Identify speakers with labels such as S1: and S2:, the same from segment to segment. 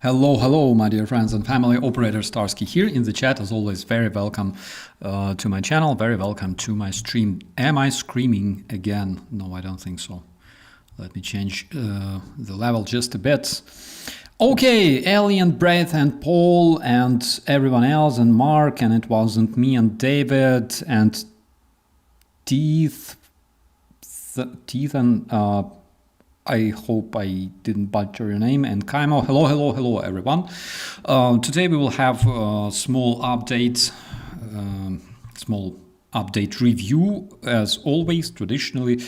S1: Hello, my dear friends and family. Operator Starsky here in the chat. As always, very welcome to my channel. Very welcome to my stream. Am I screaming again? No, I don't think so. Let me change the level just a bit. Okay, Alien, Breath, and Paul, and everyone else, and Mark, and it wasn't me, and David, and Teeth, and I hope I didn't butcher your name, and Kaimo. Hello, everyone. Today we will have a small update review. As always, traditionally,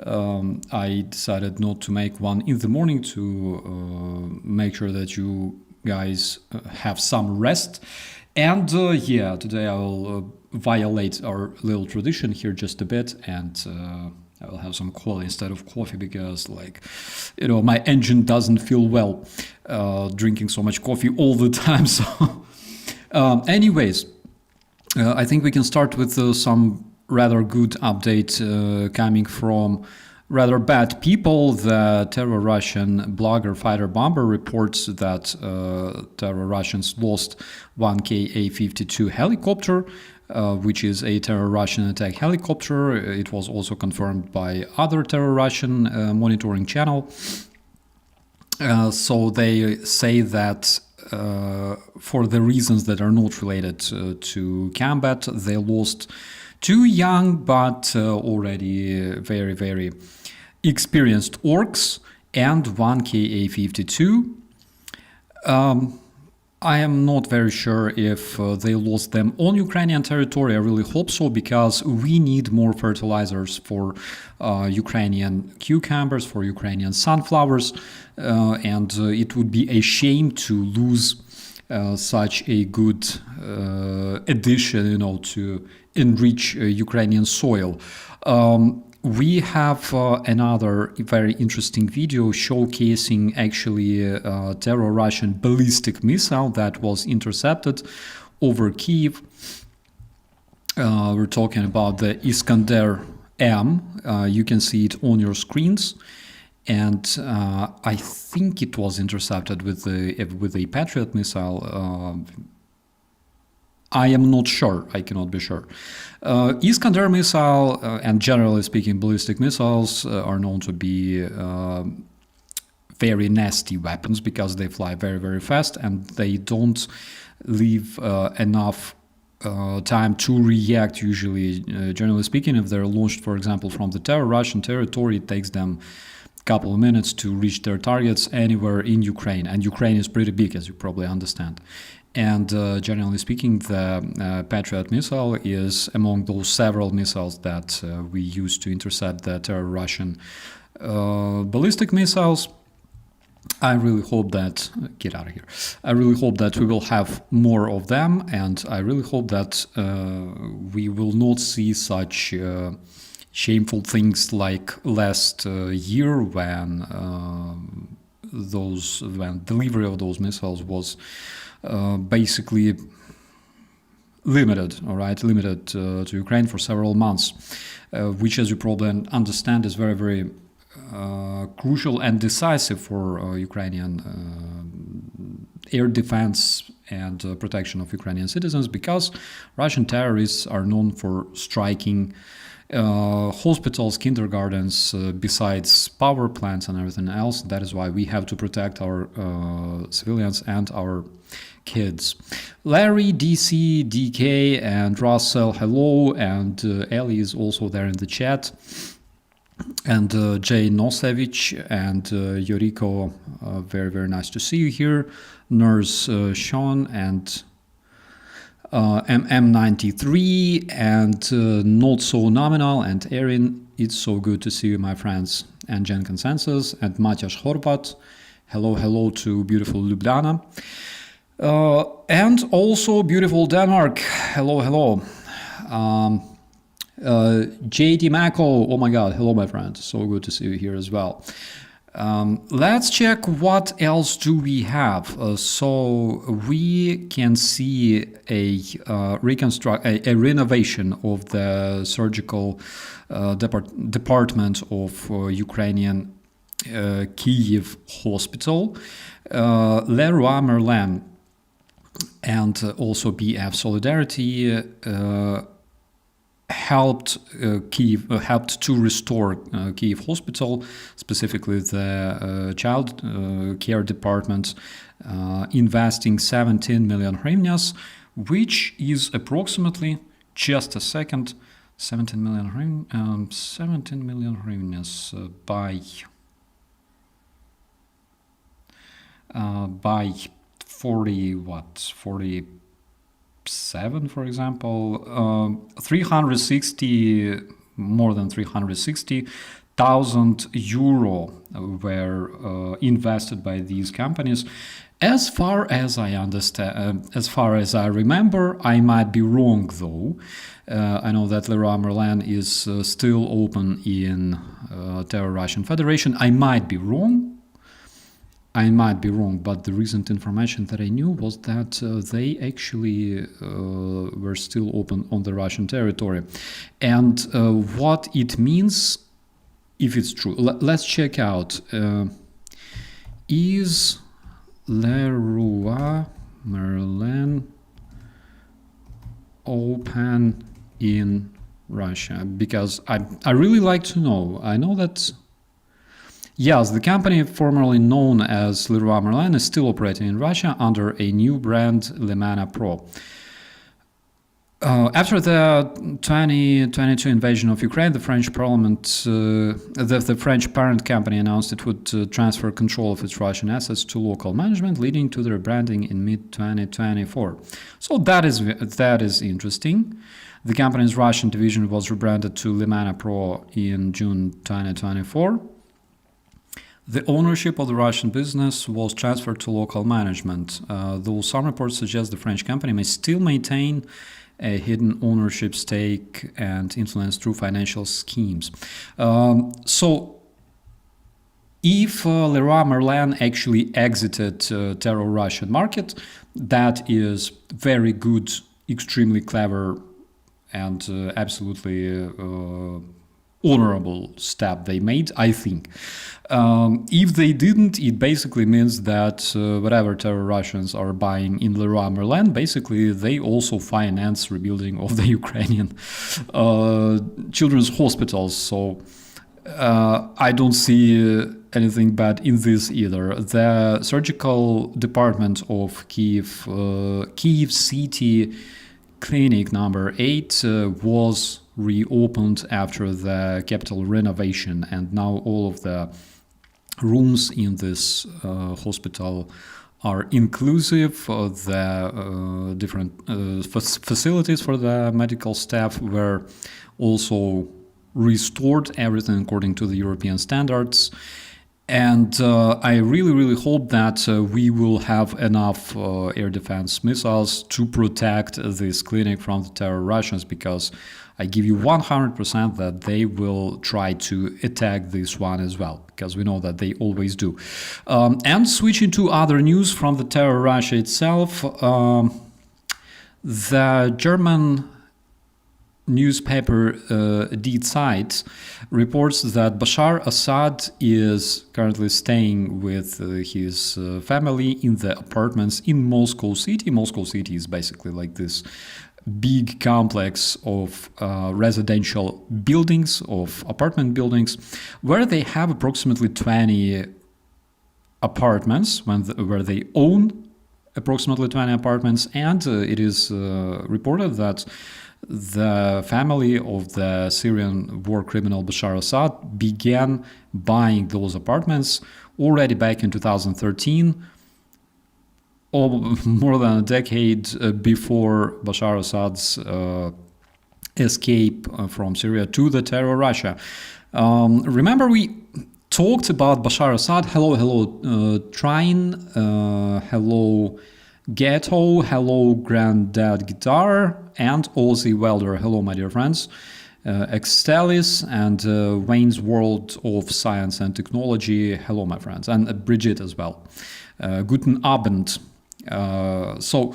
S1: I decided not to make one in the morning to make sure that you guys have some rest. And yeah, today I will violate our little tradition here just a bit, and I will have some cola instead of coffee because, my engine doesn't feel well drinking so much coffee all the time. So anyways, I think we can start with some rather good update coming from rather bad people. The terror Russian blogger Fighter Bomber reports that terror Russians lost one Ka-52 helicopter, which is a terror Russian attack helicopter. It was also confirmed by other terror Russian monitoring channel. So they say that for the reasons that are not related to combat, they lost two young but already very, very experienced orcs and one Ka-52. I am not very sure if they lost them on Ukrainian territory. I really hope so, because we need more fertilizers for Ukrainian cucumbers, for Ukrainian sunflowers, and it would be a shame to lose such a good addition, to enrich Ukrainian soil. We have another very interesting video showcasing actually a terror Russian ballistic missile that was intercepted over Kyiv. We're talking about the Iskander M. You can see it on your screens, and I think it was intercepted with a Patriot missile. I am not sure. I cannot be sure. Iskander missile and generally speaking ballistic missiles are known to be very nasty weapons because they fly very, very fast and they don't leave enough time to react usually. Generally speaking, if they're launched, for example, from the terror Russian territory, it takes them a couple of minutes to reach their targets anywhere in Ukraine. And Ukraine is pretty big, as you probably understand. And generally speaking, the Patriot missile is among those several missiles that we use to intercept the terror Russian ballistic missiles. I really hope that, get out of here, I really hope that we will have more of them, and I really hope that we will not see such shameful things like last year when delivery of those missiles was basically limited to Ukraine for several months, which, as you probably understand, is very, very crucial and decisive for Ukrainian air defense and protection of Ukrainian citizens, because Russian terrorists are known for striking hospitals, kindergartens, besides power plants and everything else. That is why we have to protect our civilians and our kids. Larry, DC, DK, and Russell, hello, and Ellie is also there in the chat, and Jay Nosevich and Yoriko, very, very nice to see you here. Nurse Sean and MM93 and Not So Nominal and Erin, it's so good to see you, my friends, and Gen Consensus and Matias Horvat, hello to beautiful Ljubljana, and also beautiful Denmark, hello. JD Mako, oh my god, hello my friend, so good to see you here as well. Let's check what else do we have. So we can see a renovation of the surgical department of Ukrainian Kyiv hospital, Leroy Merlin and also BF Solidarity helped helped to restore Kyiv hospital, specifically the child care department, investing 17 million hryvnias, which is approximately, just a second, 17 million hryvnias by 47, for example, 360, more than 360,000 euro were invested by these companies. As far as I understand, as far as I remember, I might be wrong though. I know that Leroy Merlin is still open in Terror Russian Federation. I might be wrong, but the recent information that I knew was that they actually were still open on the Russian territory. And what it means, if it's true, let's check out. Is Leroy Merlin open in Russia? Because I really like to know. I know that, yes, the company formerly known as Leroy Merlin is still operating in Russia under a new brand, Lemana Pro. After the 2022 invasion of Ukraine, the French parliament, the French parent company announced it would transfer control of its Russian assets to local management, leading to the rebranding in mid-2024. So that is interesting. The company's Russian division was rebranded to Lemana Pro in June 2024. The ownership of the Russian business was transferred to local management, though some reports suggest the French company may still maintain a hidden ownership stake and influence through financial schemes. So if Leroy Merlin actually exited Terror Russian market, that is very good, extremely clever, and absolutely honorable step they made, I think. If they didn't, it basically means that whatever Terror Russians are buying in Leroy Merlin, basically they also finance rebuilding of the Ukrainian children's hospitals. So I don't see anything bad in this either. The surgical department of Kyiv City Clinic number 8 was reopened after the capital renovation, and now all of the rooms in this hospital are inclusive. The different facilities for the medical staff were also restored, everything according to the European standards. And I really hope that we will have enough air defense missiles to protect this clinic from the Terror Russians, because I give you 100% that they will try to attack this one as well, because we know that they always do. And switching to other news from the Terror Russia itself, the German newspaper Die Zeit reports that Bashar Assad is currently staying with his family in the apartments in Moscow City. Moscow City is basically like this big complex of residential buildings, of apartment buildings, where they have approximately 20 apartments, where they own approximately 20 apartments, and it is reported that the family of the Syrian war criminal Bashar Assad began buying those apartments already back in 2013, or more than a decade before Bashar Assad's escape from Syria to the Terror Russia. Remember, we talked about Bashar Assad. Hello, Trine. Hello, Ghetto. Hello, Granddad Guitar. And Ozzy Welder. Hello, my dear friends. Extelis and Wayne's World of Science and Technology. Hello, my friends. And Brigitte as well. Guten Abend. So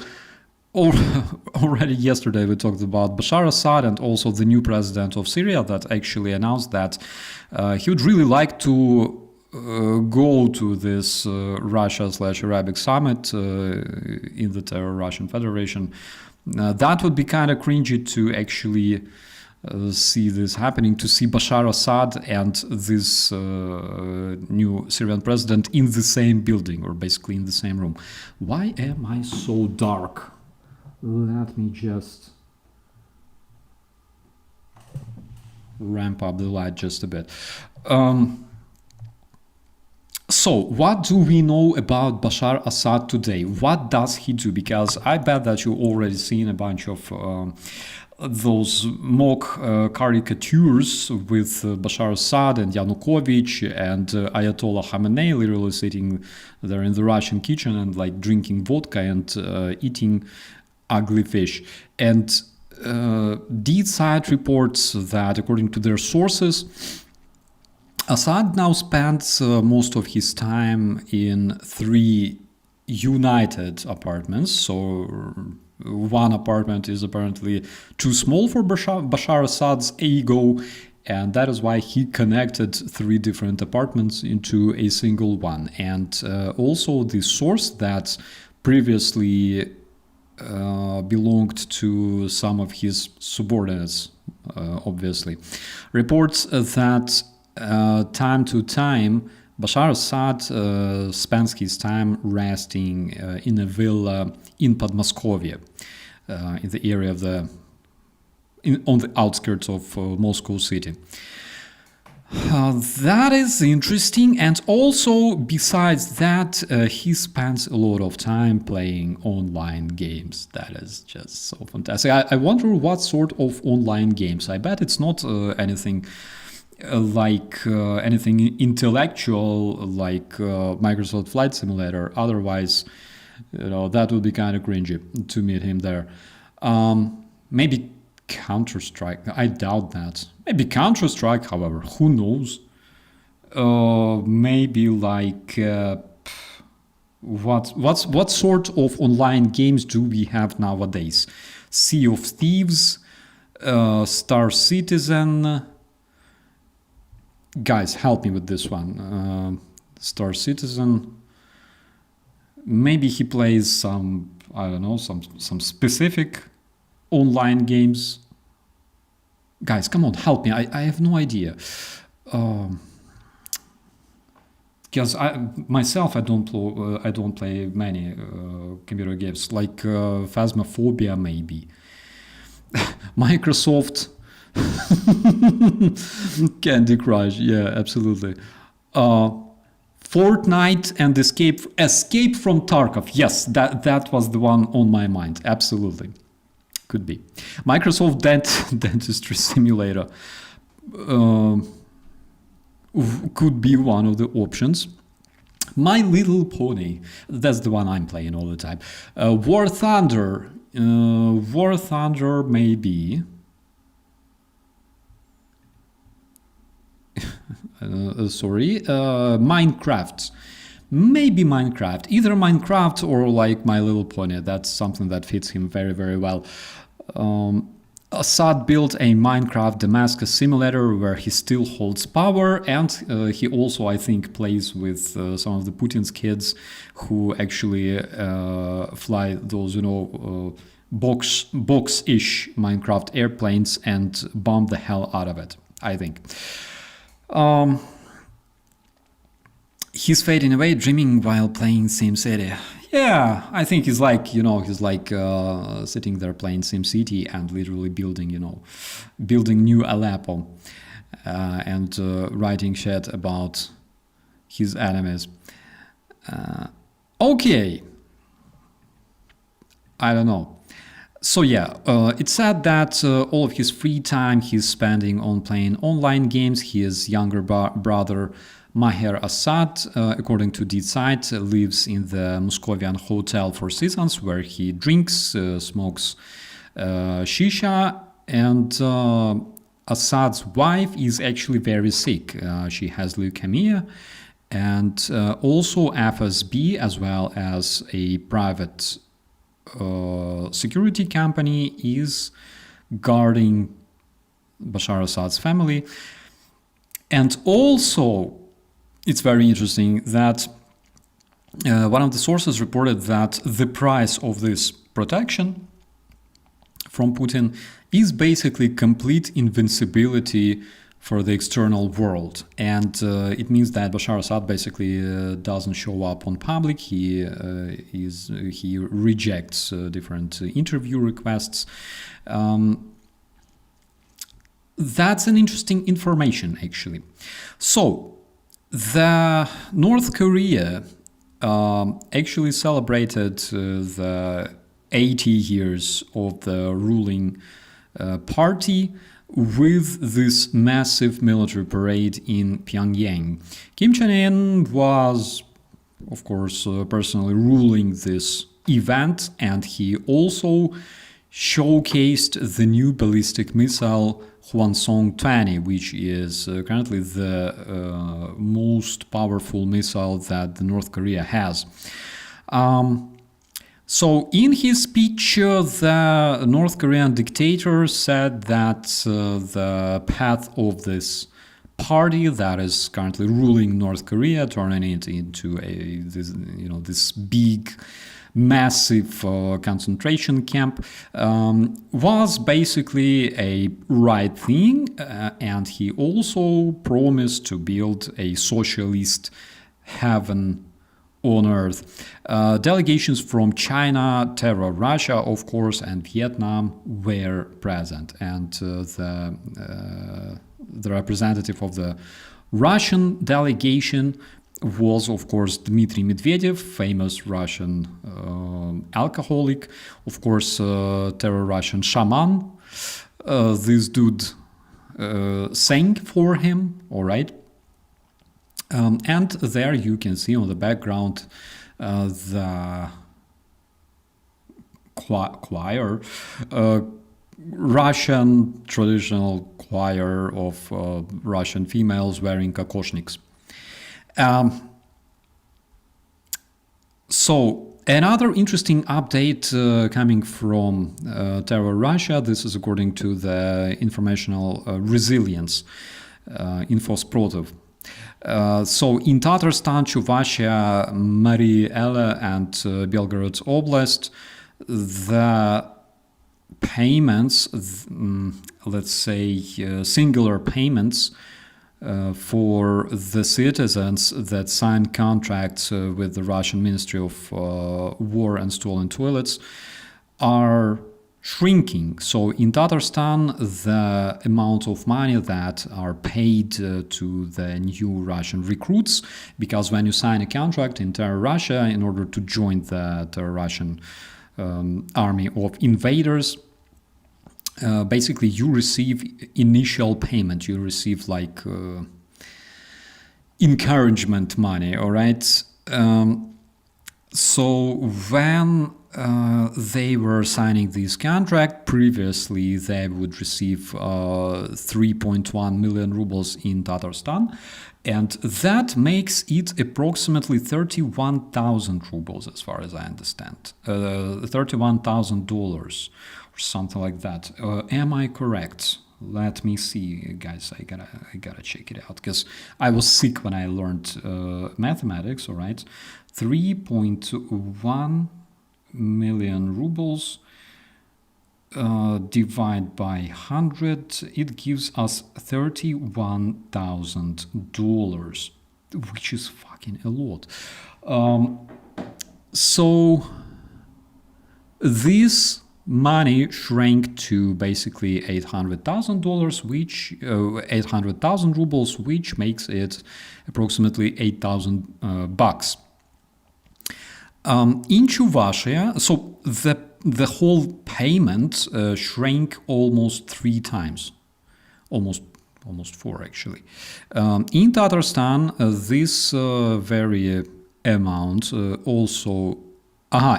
S1: already yesterday we talked about Bashar Assad and also the new president of Syria that actually announced that he would really like to go to this Russia/Arabic summit in the terror Russian Federation. That would be kind of cringy to actually see this happening, to see Bashar Assad and this new Syrian president in the same building, or basically in the same room. Why am I so dark? Let me just ramp up the light just a bit. So, what do we know about Bashar Assad today? What does he do? Because I bet that you've already seen a bunch of those mock caricatures with Bashar Assad and Yanukovych and Ayatollah Khamenei literally sitting there in the Russian kitchen and like drinking vodka and eating ugly fish. And Deed side reports that, according to their sources, Assad now spends most of his time in 3 united apartments. So one apartment is apparently too small for Bashar Assad's ego, and that is why he connected 3 different apartments into a single one. And also the source that previously belonged to some of his subordinates, obviously, reports that time to time Bashar Assad spends his time resting in a villa in Podmoskovye, in the area of on the outskirts of Moscow city. That is interesting, and also besides that, he spends a lot of time playing online games. That is just so fantastic. I wonder what sort of online games. I bet it's not anything like anything intellectual like Microsoft Flight Simulator. Otherwise, that would be kind of cringy to meet him there. Maybe Counter-Strike. I doubt that. Maybe Counter-Strike, however, who knows? Maybe like what sort of online games do we have nowadays? Sea of Thieves, Star Citizen. Guys, help me with this one. Star Citizen. Maybe he plays some, I don't know, some specific online games. Guys, come on, help me. I have no idea. Because I don't play many computer games, like Phasmophobia maybe. Microsoft. Candy Crush, yeah, absolutely. Fortnite and Escape from Tarkov. Yes, that was the one on my mind. Absolutely. Could be. Microsoft Dentistry Simulator could be one of the options. My Little Pony, that's the one I'm playing all the time. War Thunder. War Thunder maybe. Minecraft. Maybe Minecraft. Either Minecraft or like My Little Pony. That's something that fits him very, very well. Assad built a Minecraft Damascus simulator where he still holds power, and he also, I think, plays with some of the Putin's kids who actually fly those, box-ish Minecraft airplanes and bomb the hell out of it, I think. He's fading away, dreaming while playing SimCity. Yeah, I think he's like, sitting there playing SimCity and literally building new Aleppo and writing shit about his enemies. Okay. I don't know. So yeah, it's said that all of his free time he's spending on playing online games. His younger brother Maher Assad, according to Deed site, lives in the Moscovian Hotel Four Seasons, where he drinks, smokes shisha, and Assad's wife is actually very sick. She has leukemia and also FSB, as well as a private security company is guarding Bashar Assad's family. And also, it's very interesting that one of the sources reported that the price of this protection from Putin is basically complete invincibility for the external world, and it means that Bashar Assad basically doesn't show up on public. He rejects different interview requests. That's an interesting information, actually. So the North Korea actually celebrated the 80 years of the ruling party with this massive military parade in Pyongyang. Kim Jong-un was, of course, personally ruling this event, and he also showcased the new ballistic missile Hwasong-20, which is currently the most powerful missile that the North Korea has. So in his speech, the North Korean dictator said that the path of this party that is currently ruling North Korea, turning it into this big, massive concentration camp, was basically a right thing, and he also promised to build a socialist heaven on Earth. Delegations from China, Terror Russia, of course, and Vietnam were present, and the representative of the Russian delegation was, of course, Dmitry Medvedev, famous Russian alcoholic, of course, terror Russian shaman. This dude sang for him, all right. And there you can see on the background the choir, Russian traditional choir of Russian females wearing kokoshniks. So another interesting update coming from Terror Russia. This is according to the informational resilience Infosprotov. So in Tatarstan, Chuvashia, Mariele, and Belgorod Oblast, the payments, let's say singular payments for the citizens that signed contracts with the Russian Ministry of War and Stolen Toilets are shrinking. So in Tatarstan, the amount of money that are paid to the new Russian recruits, because when you sign a contract in Terror Russia in order to join the Terror Russian army of invaders, basically you receive initial payment, you receive like encouragement money, all right? So when they were signing this contract, previously they would receive 3.1 million rubles in Tatarstan, and that makes it approximately 31,000 rubles, as far as I understand, $31,000 or something like that. Am I correct? Let me see, guys. I gotta check it out because I was sick when I learned mathematics. All right, 3.1 million rubles divided by 100, it gives us $31,000, which is fucking a lot. So this money shrank to basically $800,000, which 800,000 rubles, which makes it approximately 8,000 bucks. In Chuvashia, so the whole payment shrank almost 3 times, almost 4 actually. In Tatarstan, this very amount also.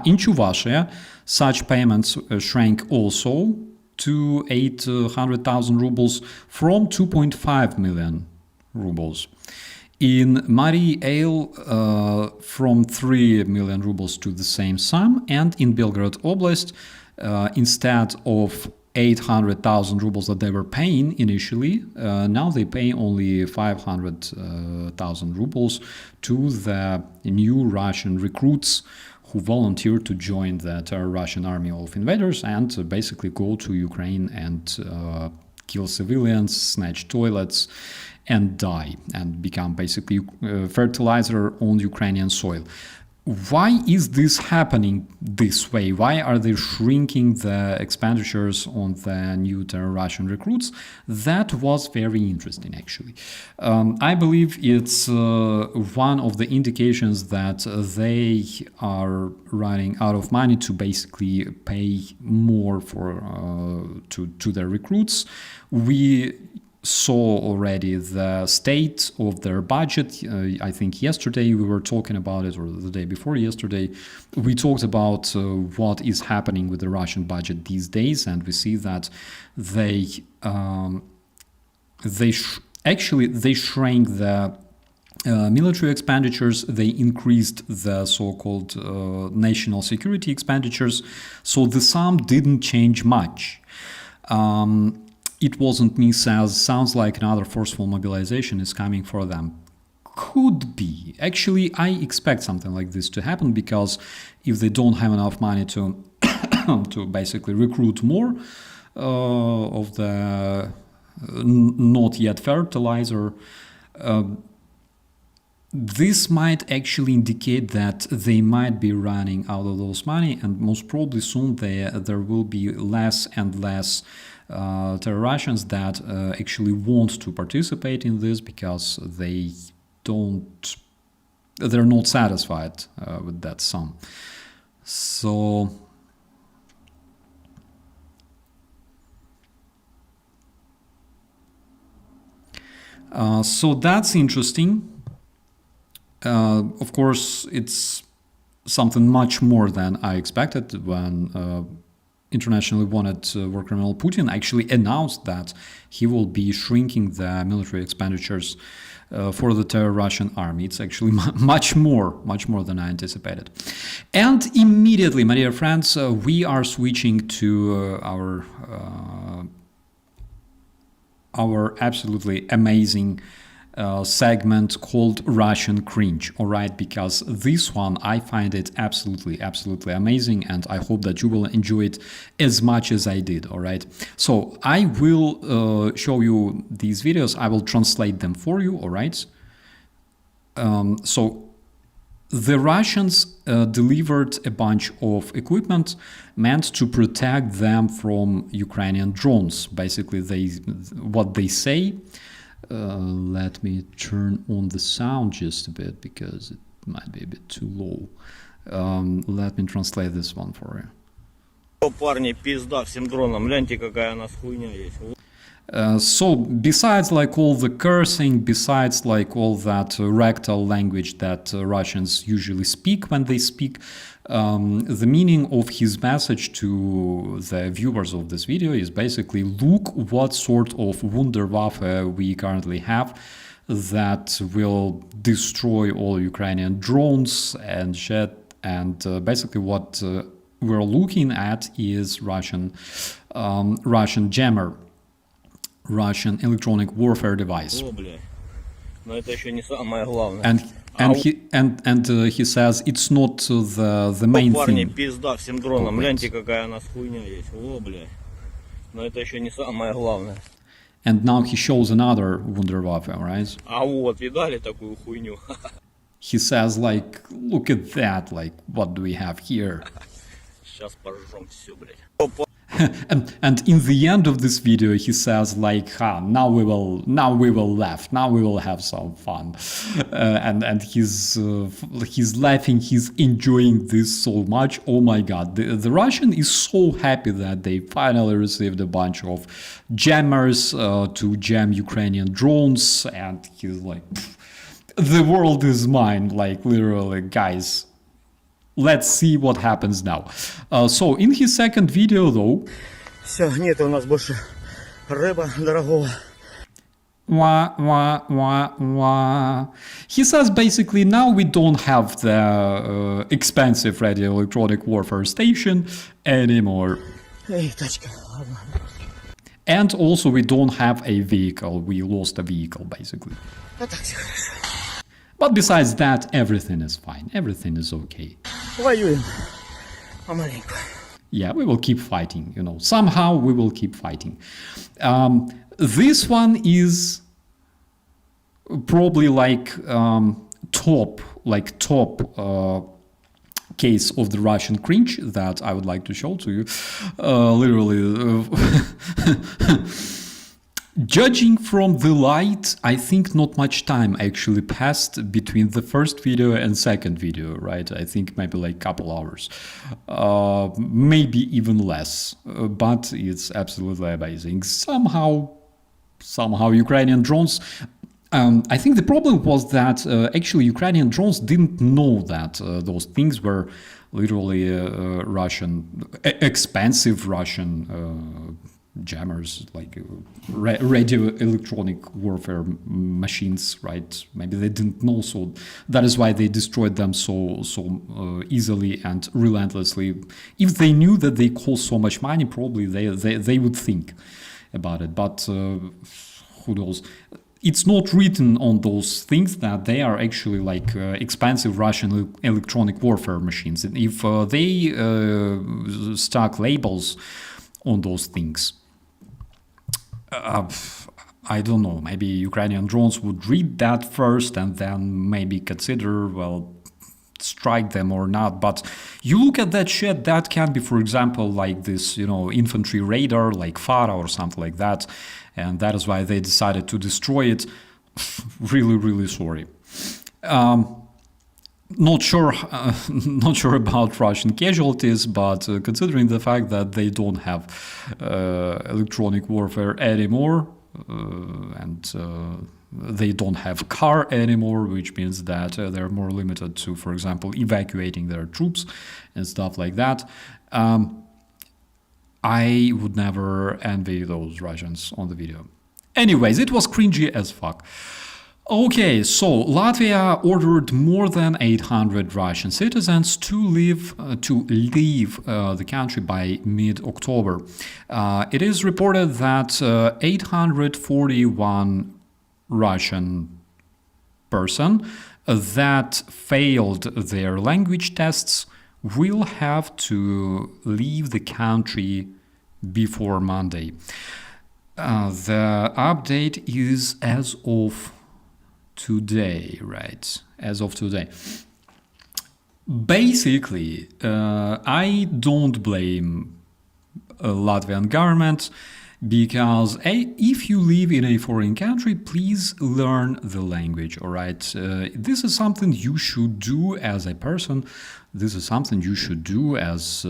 S1: In Chuvashia, such payments shrank also to 800,000 rubles from 2.5 million rubles. In Mariel, from 3 million rubles to the same sum, and in Belgorod Oblast, instead of 800,000 rubles that they were paying initially. Now they pay only 500,000 rubles to the new Russian recruits who volunteered to join the Russian army of invaders and basically go to Ukraine and kill civilians, snatch toilets, and die, and become basically fertilizer on Ukrainian soil. Why is this happening this way? Why are they shrinking the expenditures on the new Russian recruits? That was very interesting, actually. I believe it's one of the indications that they are running out of money to basically pay more for to their recruits. We saw already the state of their budget. I think yesterday we were talking about it, or the day before yesterday, we talked about what is happening with the Russian budget these days, and we see that they shrank the military expenditures. They increased the so-called national security expenditures, so the sum didn't change much. It wasn't me says, sounds like another forceful mobilization is coming for them. Could be. Actually, I expect something like this to happen, because if they don't have enough money to to basically recruit more of the not yet fertilizer, this might actually indicate that they might be running out of those money, and most probably soon there will be less and less Russians that actually want to participate in this, because they're not satisfied with that sum. So that's interesting. Of course, it's something much more than I expected when internationally wanted war criminal Putin actually announced that he will be shrinking the military expenditures for the Russian army. It's actually much more than I anticipated. And immediately, my dear friends, we are switching to our absolutely amazing segment called Russian Cringe, all right? Because this one, I find it absolutely amazing, and I hope that you will enjoy it as much as I did, all right? So I will show you these videos. I will translate them for you, all right? So the Russians delivered a bunch of equipment meant to protect them from Ukrainian drones. Basically, what they say. Let me turn on the sound just a bit, because it might be a bit too low. Let me translate this one for you. So besides like all the cursing, besides like all that rectal language that Russians usually speak when they speak, the meaning of his message to the viewers of this video is basically, look what sort of Wunderwaffe we currently have that will destroy all Ukrainian drones and shit. And basically what we're looking at is Russian jammer, Russian electronic warfare device. And he says it's not the main thing. And now he shows another Wunderwaffe, right? He says like, look at that, like, what do we have here? And in the end of this video, he says like, now we will laugh, now we will have some fun, and he's laughing, he's enjoying this so much. Oh my God, the Russian is so happy that they finally received a bunch of jammers to jam Ukrainian drones, and he's like, the world is mine, like literally, guys. Let's see what happens now. So in his second video, though,
S2: Все, нет у нас больше рыба дорогого.
S1: He says basically now we don't have the expensive radio electronic warfare station anymore.
S2: Эй, тачка, ладно.
S1: And also we don't have a vehicle, we lost a vehicle basically.
S2: А так все хорошо.
S1: But besides that, everything is fine, everything is okay.
S2: Воюем. Помаленьку.
S1: Yeah, we will keep fighting, you know, somehow we will keep fighting. This one is probably like top case of the Russian cringe that I would like to show to you. Literally, judging from the light, I think not much time actually passed between the first video and second video, right? I think maybe like a couple hours, maybe even less, but it's absolutely amazing. Somehow Ukrainian drones, I think the problem was that actually Ukrainian drones didn't know that those things were literally expensive Russian jammers, like radio electronic warfare machines, right? Maybe they didn't know, so that is why they destroyed them so easily and relentlessly. If they knew that they cost so much money, probably they would think about it, but who knows? It's not written on those things that they are actually like expensive Russian electronic warfare machines. And if they stuck labels on those things, I don't know, maybe Ukrainian drones would read that first and then maybe consider, well, strike them or not. But you look at that shit, that can be, for example, like this, you know, infantry radar like Fara or something like that, and that is why they decided to destroy it. Really sorry. Not sure about Russian casualties, but considering the fact that they don't have electronic warfare anymore, and they don't have car anymore, which means that they're more limited to, for example, evacuating their troops and stuff like that. I would never envy those Russians on the video. Anyways, it was cringy as fuck. Okay, so Latvia ordered more than 800 Russian citizens to leave the country by mid-October. It is reported that 841 Russian person that failed their language tests will have to leave the country before Monday. The update is as of today, right? As of today. Basically, I don't blame Latvian government, because if you live in a foreign country, please learn the language, all right? This is something you should do as a person. This is something you should do as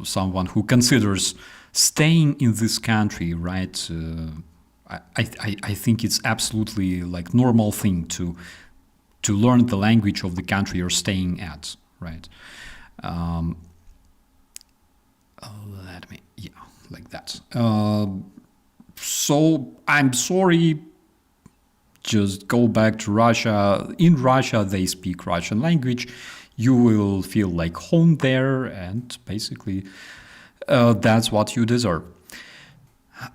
S1: someone who considers staying in this country, right? I think it's absolutely like normal thing to learn the language of the country you're staying at, right? Like that. So I'm sorry, just go back to Russia. In Russia, they speak Russian language. You will feel like home there, and basically that's what you deserve.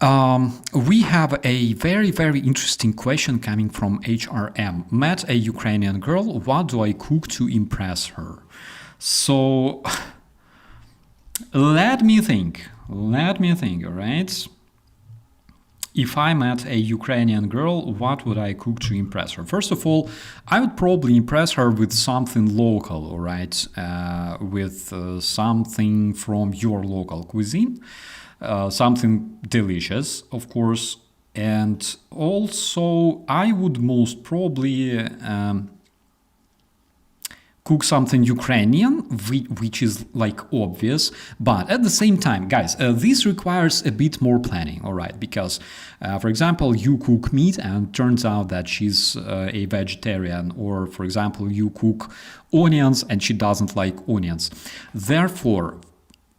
S1: We have a very interesting question coming from HRM. Met a Ukrainian girl. What do I cook to impress her? So let me think, all right? If I met a Ukrainian girl, what would I cook to impress her? First of all, I would probably impress her with something local, all right? With something from your local cuisine, something delicious, of course. And also, I would most probably cook something Ukrainian, which is like obvious, but at the same time, guys, this requires a bit more planning, all right? Because, for example, you cook meat and turns out that she's a vegetarian, or, for example, you cook onions and she doesn't like onions. Therefore,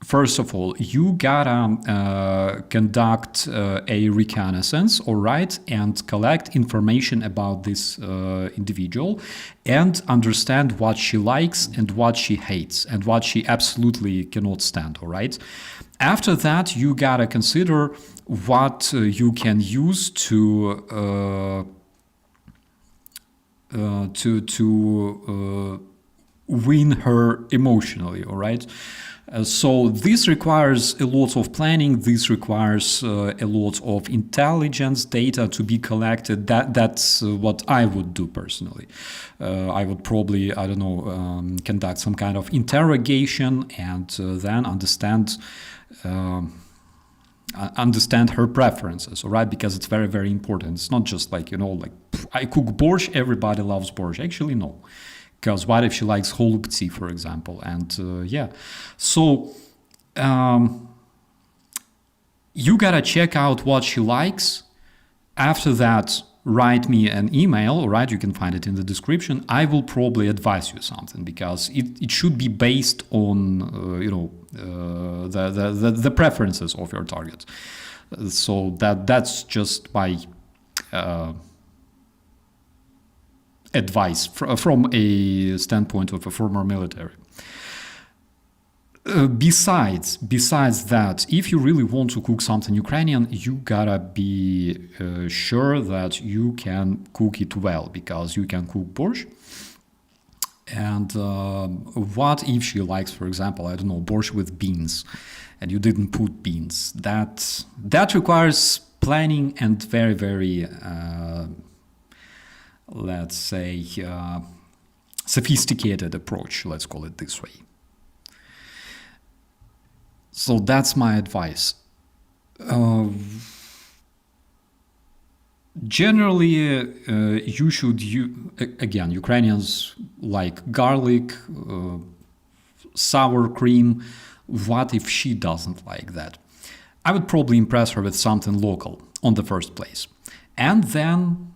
S1: first of all, you gotta conduct a reconnaissance, all right, and collect information about this individual and understand what she likes and what she hates and what she absolutely cannot stand, all right? After that, you gotta consider what you can use to win her emotionally, all right? So this requires a lot of planning. This requires a lot of intelligence data to be collected. That's what I would do personally. I would probably, I don't know, conduct some kind of interrogation and then understand her preferences, all right? Because it's very, very important. It's not just like, like I cook borscht, everybody loves borscht. Actually, no. Because what if she likes holubtsi, for example? And so you gotta check out what she likes. After that, write me an email, all right? You can find it in the description. I will probably advise you something because it should be based on the preferences of your target. So that's just my advice from a standpoint of a former military. Besides that, if you really want to cook something Ukrainian, you gotta be sure that you can cook it well, because you can cook borscht. And what if she likes, for example, I don't know, borscht with beans, and you didn't put beans? That requires planning and very, very let's say, sophisticated approach, let's call it this way. So that's my advice. Generally, you should again, Ukrainians like garlic, sour cream. What if she doesn't like that? I would probably impress her with something local on the first place. And then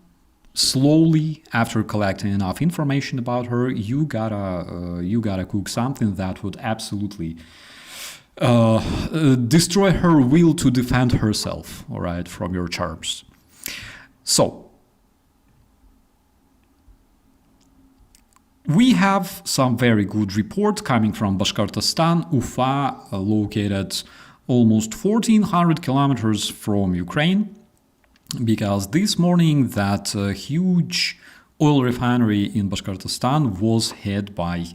S1: slowly, after collecting enough information about her, you gotta cook something that would absolutely destroy her will to defend herself, all right, from your charms. So we have some very good reports coming from Bashkortostan, Ufa, located almost 1,400 kilometers from Ukraine. Because this morning that huge oil refinery in Bashkortostan was hit by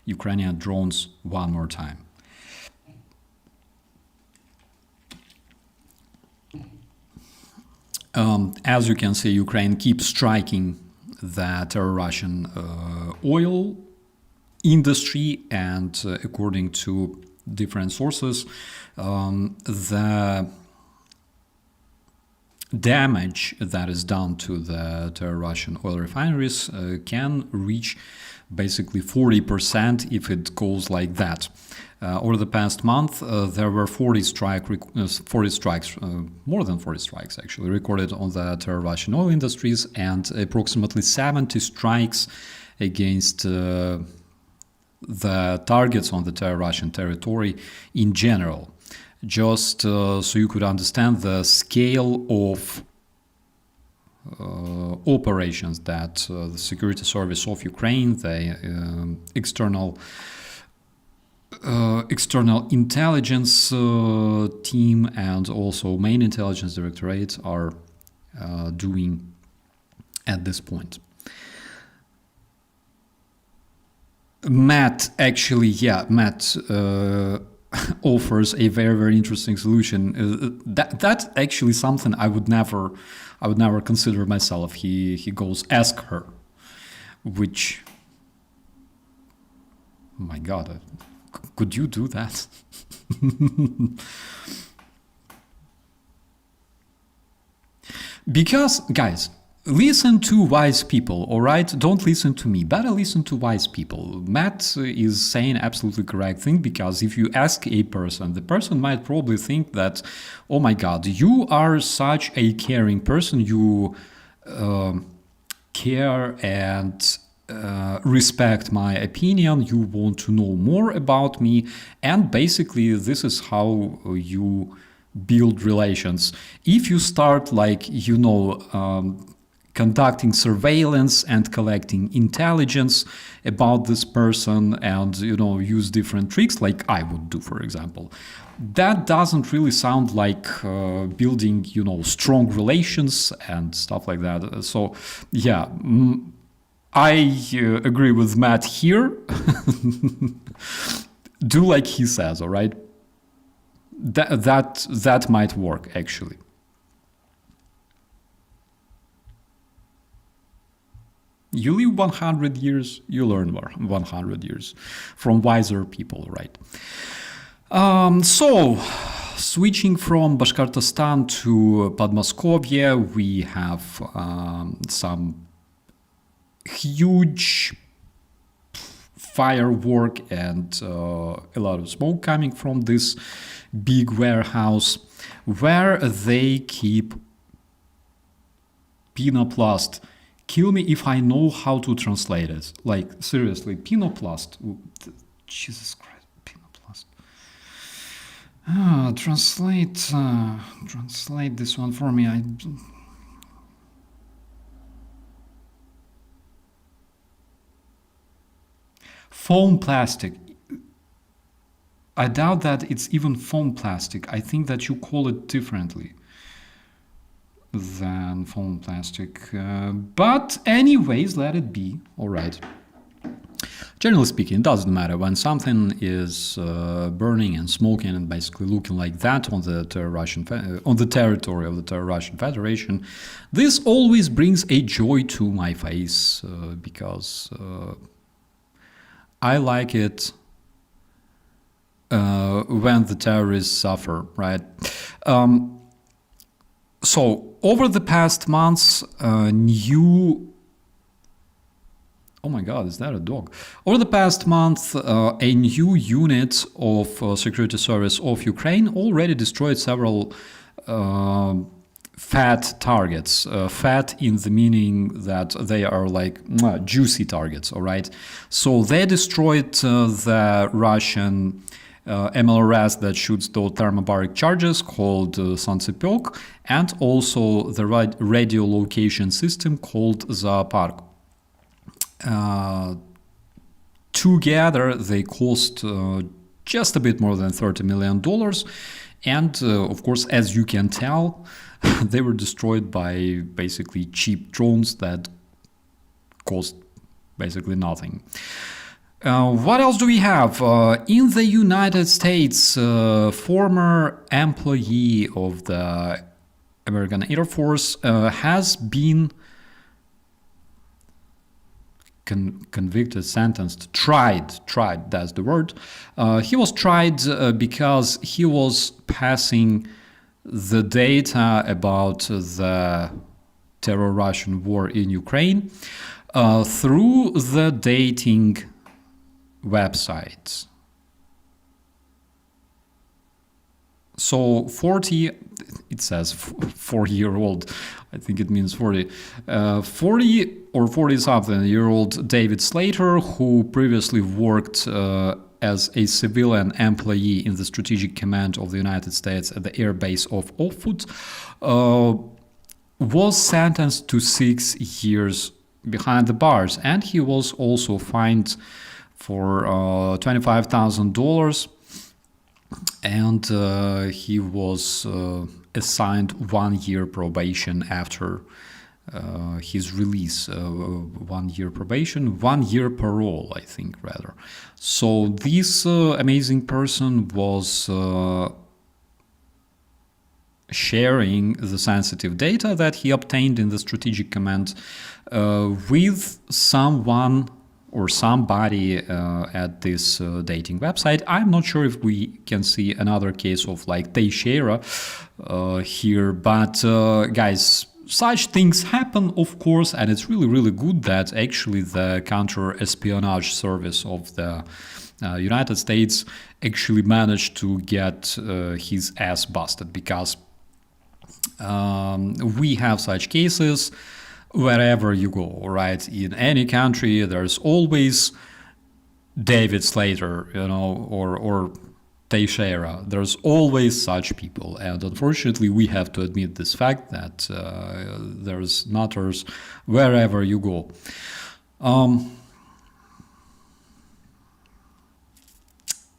S1: Ukrainian drones one more time. As you can see, Ukraine keeps striking the Russian oil industry, and according to different sources, the damage that is done to the Russian oil refineries can reach basically 40% if it goes like that. Over the past month, there were 40 strikes, more than 40 strikes actually, recorded on the Russian oil industries, and approximately 70 strikes against the targets on the Russian territory in general. Just so you could understand the scale of operations that the Security Service of Ukraine, the external intelligence team, and also main intelligence directorate are doing at this point. Matt offers a very, very interesting solution. That's actually something I would never consider myself. He goes, ask her, which, oh my God, could you do that? Because, guys, listen to wise people, all right? Don't listen to me. Better listen to wise people. Matt is saying absolutely correct thing, because if you ask a person, the person might probably think that, oh my God, you are such a caring person. You care and respect my opinion. You want to know more about me. And basically, this is how you build relations. If you start like, conducting surveillance and collecting intelligence about this person and, use different tricks like I would do, for example. That doesn't really sound like building, strong relations and stuff like that. So, yeah, I agree with Matt here. Do like he says, all right? That might work, actually. You live 100 years, you learn 100 years from wiser people, right? So, switching from Bashkortostan to Podmoskovye, we have some huge firework and a lot of smoke coming from this big warehouse where they keep penoplast. Kill me if I know how to translate it. Like, seriously, penoplast. Jesus Christ, penoplast. Translate this one for me. Foam plastic. I doubt that it's even foam plastic. I think that you call it differently than foam plastic. But anyways, let it be. All right. Generally speaking, it doesn't matter when something is burning and smoking and basically looking like that on the on the territory of the Russian Federation. This always brings a joy to my face because I like it when the terrorists suffer, right? So over the past months, oh my God, is that a dog? Over the past month, a new unit of Security Service of Ukraine already destroyed several fat targets. Fat in the meaning that they are like juicy targets, all right? So they destroyed the Russian MLRS that shoots those thermobaric charges called Santsepek, and also the radio location system called Zoopark. Together they cost just a bit more than $30 million, and of course, as you can tell, they were destroyed by basically cheap drones that cost basically nothing. What else do we have? In the United States, former employee of the American Air Force has been convicted, sentenced, tried, that's the word. He was tried because he was passing the data about the terror Russian war in Ukraine through the dating websites. So 40, it says 40-year-old, I think it means 40, 40 or 40-something-year-old David Slater, who previously worked as a civilian employee in the Strategic Command of the United States at the air base of Offutt, was sentenced to 6 years behind the bars, and he was also fined for $25,000, and he was assigned 1 year probation after his release. 1 year probation, 1 year parole, I think, rather. So this amazing person was sharing the sensitive data that he obtained in the Strategic Command with someone or somebody at this dating website. I'm not sure if we can see another case of like Teixeira here, but guys, such things happen, of course, and it's really, really good that actually the counter-espionage service of the United States actually managed to get his ass busted, because we have such cases wherever you go, right? In any country, there's always David Slater, or Teixeira. There's always such people, and unfortunately we have to admit this fact that there's nutters wherever you go.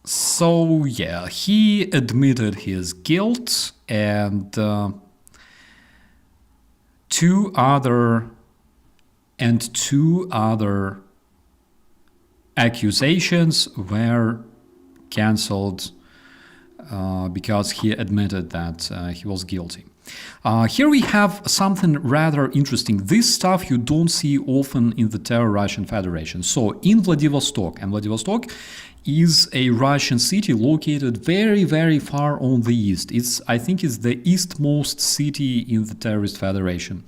S1: So yeah, he admitted his guilt, and two other accusations were cancelled because he admitted that he was guilty. Here we have something rather interesting. This stuff you don't see often in the terror Russian Federation. So in Vladivostok, and Vladivostok is a Russian city located very, very far on the east. I think it's the eastmost city in the terrorist federation.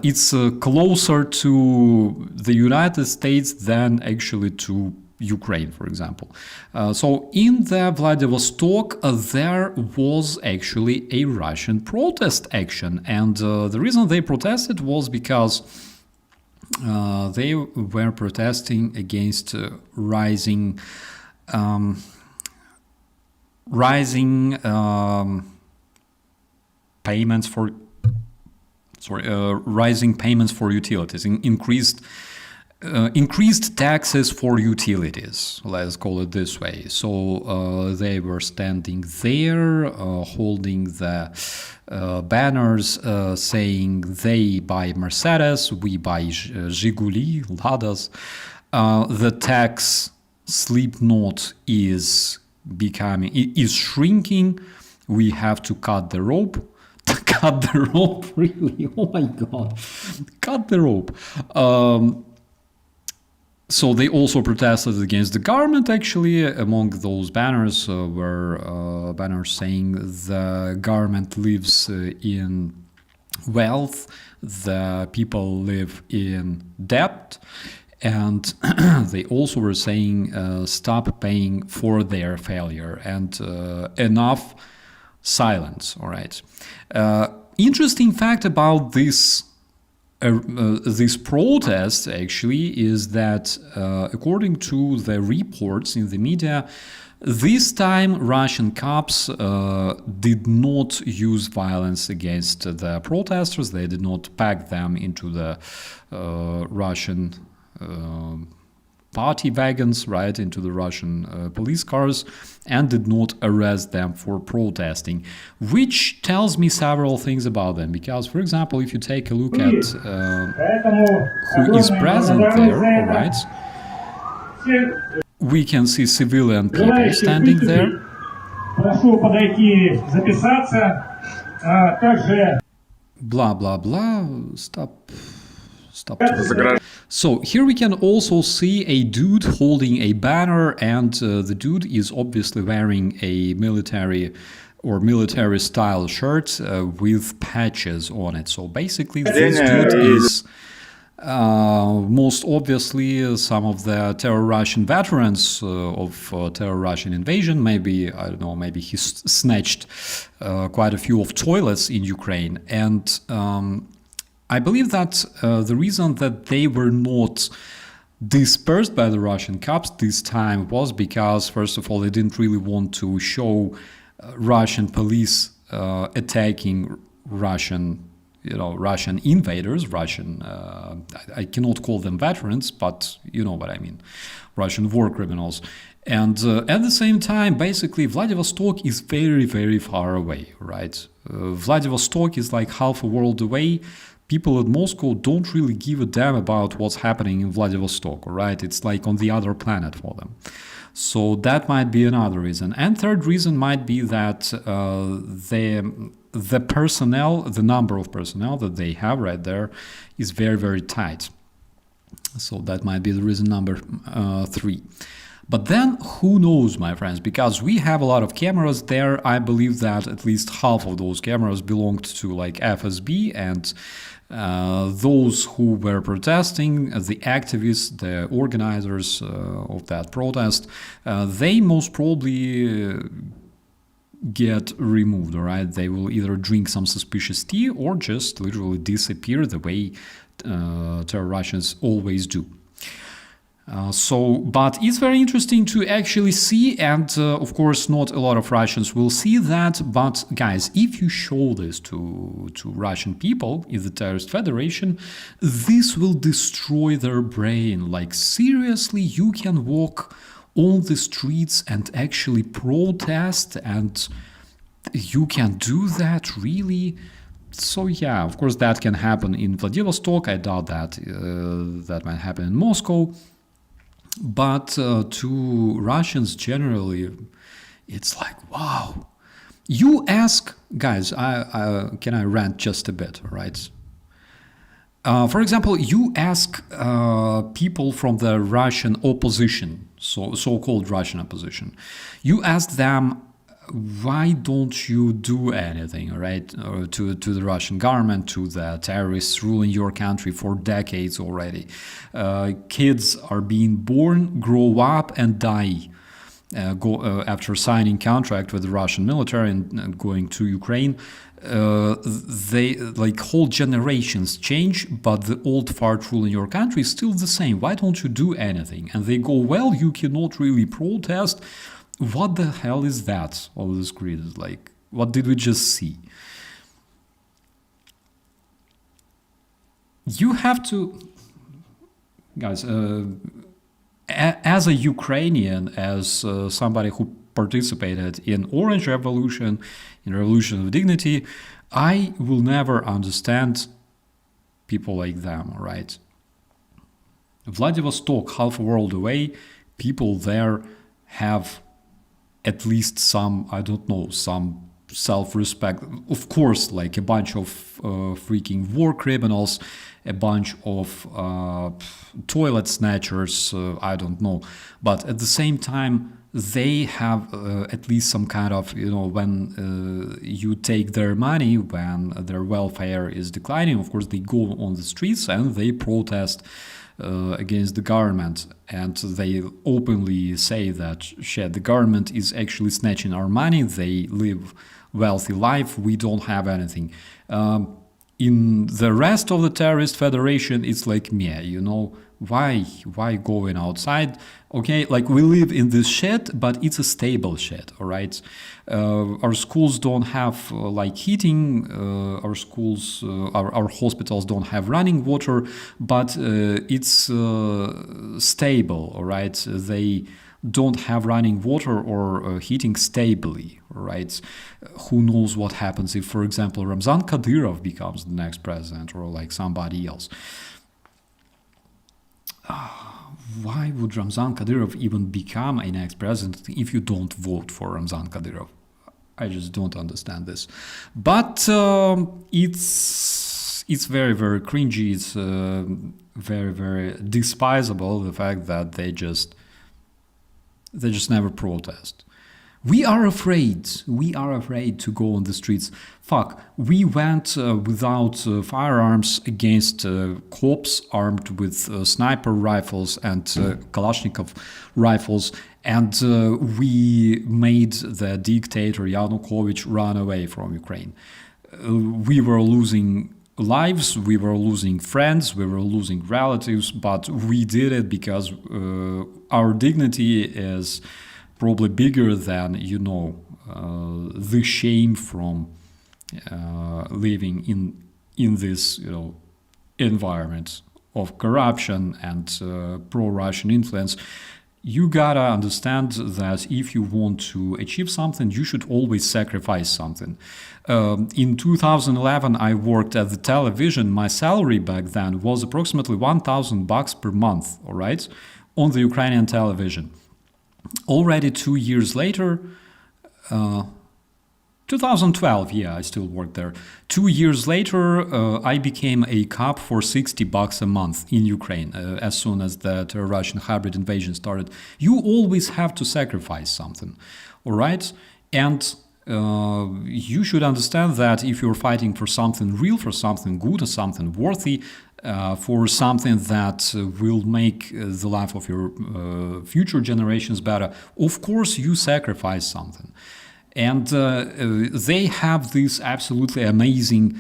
S1: It's closer to the United States than actually to Ukraine, for example. So in the Vladivostok, there was actually a Russian protest action. And the reason they protested was because they were protesting against rising payments for utilities, increased taxes for utilities, let's call it this way. So they were standing there, holding the banners saying they buy Mercedes, we buy Zhiguli, Ladas. The tax slip knot is shrinking. We have to cut the rope. Cut the rope, really? Oh my God. Cut the rope. So they also protested against the government, actually. Among those banners were banners saying the government lives in wealth, the people live in debt, and they also were saying stop paying for their failure and enough silence, all right. Interesting fact about this protest actually is that according to the reports in the media, this time Russian cops did not use violence against the protesters. They did not pack them into the Russian party wagons, right, into the Russian police cars, and did not arrest them for protesting, which tells me several things about them. Because, for example, if you take a look at who is present there, all right, we can see civilian people standing there. Blah, blah, blah. Stop. So here we can also see a dude holding a banner, and the dude is obviously wearing a military style shirt with patches on it. So basically this dude is most obviously some of the terror Russian veterans of terror Russian invasion. Maybe, I don't know, maybe he snatched quite a few of toilets in Ukraine. And I believe that the reason that they were not dispersed by the Russian cops this time was because, first of all, they didn't really want to show Russian police attacking Russian invaders, I cannot call them veterans, but you know what I mean, Russian war criminals. And at the same time, basically, Vladivostok is very, very far away, right? Vladivostok is like half a world away. People at Moscow don't really give a damn about what's happening in Vladivostok, right? It's like on the other planet for them. So that might be another reason. And third reason might be that the personnel, the number of personnel that they have right there is very, very tight. So that might be the reason number 3. But then who knows, my friends, because we have a lot of cameras there. I believe that at least half of those cameras belonged to like FSB, and those who were protesting, the activists, the organizers of that protest, they most probably get removed, all right? They will either drink some suspicious tea or just literally disappear the way terror Russians always do. But it's very interesting to actually see, and of course, not a lot of Russians will see that. But guys, if you show this to Russian people in the terrorist federation, this will destroy their brain. Like, seriously, you can walk on the streets and actually protest, and you can do that, really? So yeah, of course, that can happen in Vladivostok. I doubt that that might happen in Moscow. But to Russians generally, it's like, wow. You ask, guys, can I rant just a bit, right? For example, you ask people from the Russian opposition, so-called Russian opposition. You ask them, why don't you do anything, right, to the Russian government, to the terrorists ruling your country for decades already? Kids are being born, grow up, and die after signing contract with the Russian military and going to Ukraine. They, like, whole generations change, but the old fart ruling your country is still the same. Why don't you do anything? And they go, well, you cannot really protest. What the hell is that on the screen? Like, what did we just see? You have to, guys, as a Ukrainian, as somebody who participated in Orange Revolution, in Revolution of Dignity, I will never understand people like them, right? Vladivostok, half a world away, people there have at least some, I don't know, some self-respect. Of course, like a bunch of freaking war criminals, a bunch of toilet snatchers, I don't know. But at the same time, they have at least some kind of, when you take their money, when their welfare is declining, of course, they go on the streets and they protest against the government, and they openly say that the government is actually snatching our money, they live wealthy life, we don't have anything. In the rest of the terrorist federation, it's like, why going outside? Okay, like, we live in this shed, but it's a stable shed, all right? Our schools don't have like heating, our schools, our hospitals don't have running water, but it's stable, all right? They don't have running water or heating stably, right? Who knows what happens if, for example, Ramzan Kadyrov becomes the next president, or like somebody else. Why would Ramzan Kadyrov even become a next president if you don't vote for Ramzan Kadyrov? I just don't understand this. But it's very, very cringy. It's very, very despisable, the fact that they just never protest. We are afraid to go on the streets. Fuck, we went without firearms against cops armed with sniper rifles and Kalashnikov rifles, and we made the dictator Yanukovych run away from Ukraine. We were losing lives, we were losing friends, we were losing relatives, but we did it because our dignity is probably bigger than, the shame from living in this, environment of corruption and pro-Russian influence. You gotta understand that if you want to achieve something, you should always sacrifice something. In 2011, I worked at the television. My salary back then was approximately $1,000 per month, all right, on the Ukrainian television. Already 2 years later, 2012, yeah, I still worked there. 2 years later, I became a cop for $60 a month in Ukraine as soon as the Russian hybrid invasion started. You always have to sacrifice something, all right? And you should understand that if you're fighting for something real, for something good, or something worthy, for something that will make the life of your future generations better, of course you sacrifice something. And they have this absolutely amazing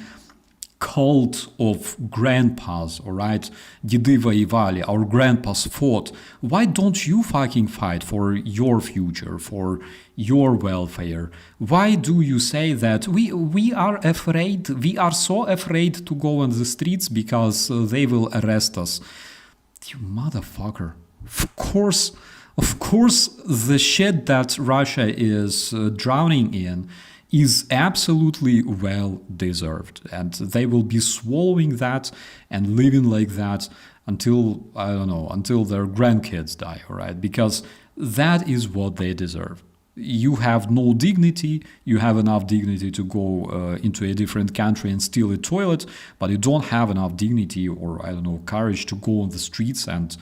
S1: cult of grandpas, all right? Діди воювали, our grandpas fought. Why don't you fucking fight for your future, for your welfare? Why do you say that we are afraid, we are so afraid to go on the streets because they will arrest us? You motherfucker. Of course, the shit that Russia is drowning in is absolutely well deserved, and they will be swallowing that and living like that until, I don't know, until their grandkids die, all right? Because that is what they deserve. You have no dignity, you have enough dignity to go into a different country and steal a toilet, but you don't have enough dignity or, I don't know, courage to go on the streets and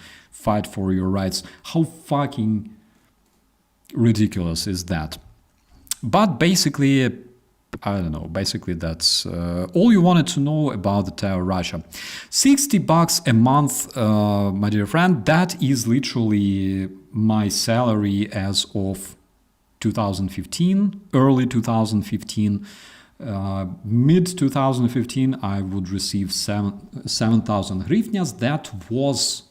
S1: fight for your rights. How fucking ridiculous is that? But basically, I don't know, basically that's all you wanted to know about the Terror Russia. $60 a month, my dear friend, that is literally my salary as of 2015, early 2015. Mid 2015, I would receive 7,000 hryvnias. That was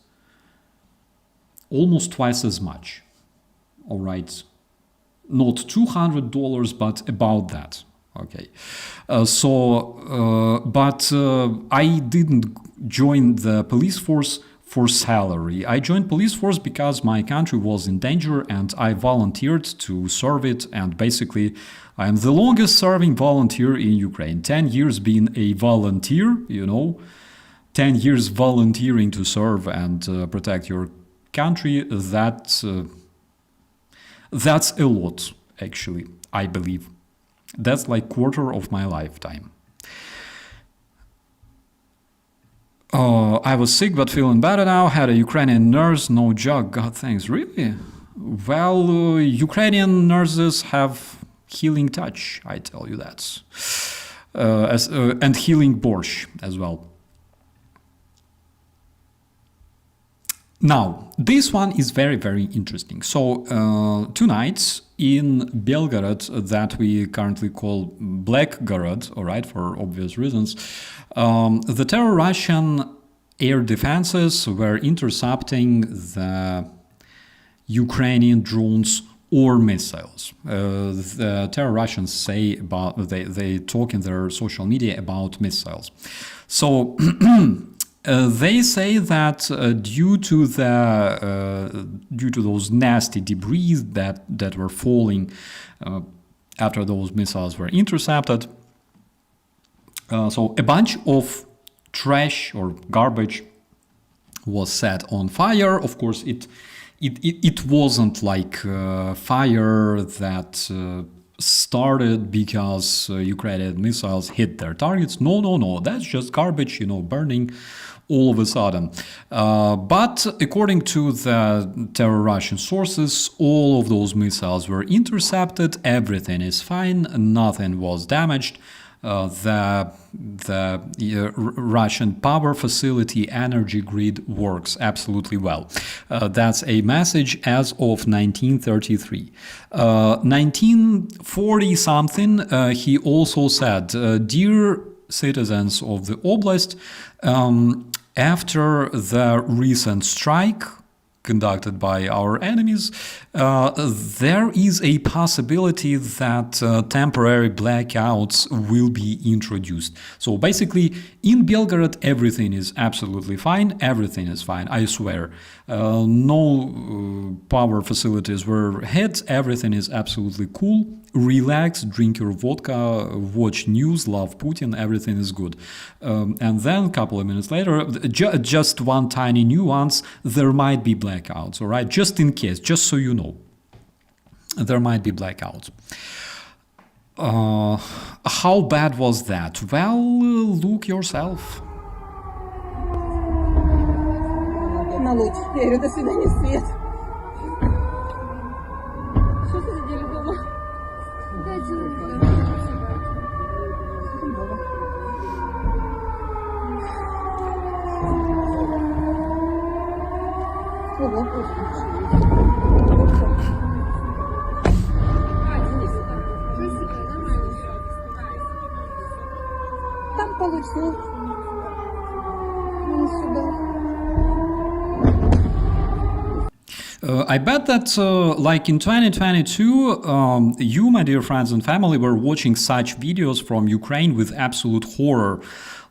S1: almost twice as much. All right, not $200, but about that. Okay, but I didn't join the police force for salary. I joined police force because my country was in danger and I volunteered to serve it, and basically I am the longest serving volunteer in Ukraine. 10 years being a volunteer, 10 years volunteering to serve and protect your country, that's a lot, actually, I believe. That's like quarter of my lifetime. I was sick but feeling better now. Had a Ukrainian nurse, no joke. God thanks. Really? Well, Ukrainian nurses have healing touch, I tell you that. And healing borscht as well. Now, this one is very, very interesting. So, 2 nights in Belgorod, that we currently call Blackgorod, all right, for obvious reasons, the Terror Russian air defenses were intercepting the Ukrainian drones or missiles. The Terror Russians say about, they talk in their social media about missiles. So, they say that due to those nasty debris that were falling after those missiles were intercepted, so a bunch of trash or garbage was set on fire. Of course, it wasn't like fire that started because Ukrainian missiles hit their targets. No, that's just garbage, burning all of a sudden. But according to the Terror Russian sources, all of those missiles were intercepted, everything is fine, nothing was damaged. The Russian power facility energy grid works absolutely well. That's a message as of 1933. 1940 something, he also said, dear citizens of the oblast, after the recent strike conducted by our enemies, there is a possibility that temporary blackouts will be introduced. So basically, in Belgorod, everything is absolutely fine. Everything is fine, I swear. No power facilities were hit. Everything is absolutely cool. Relax, drink your vodka, watch news, love Putin, everything is good. And then a couple of minutes later, just one tiny nuance, there might be blackouts, all right? Just in case, just so you know, there might be blackouts. How bad was that? Well, look yourself.
S3: На луч. Я говорю, до свидания, Свет. Что ты задели дома? Дайте мне. Ого. Там получил.
S1: I bet that, like in 2022, you, my dear friends and family, were watching such videos from Ukraine with absolute horror.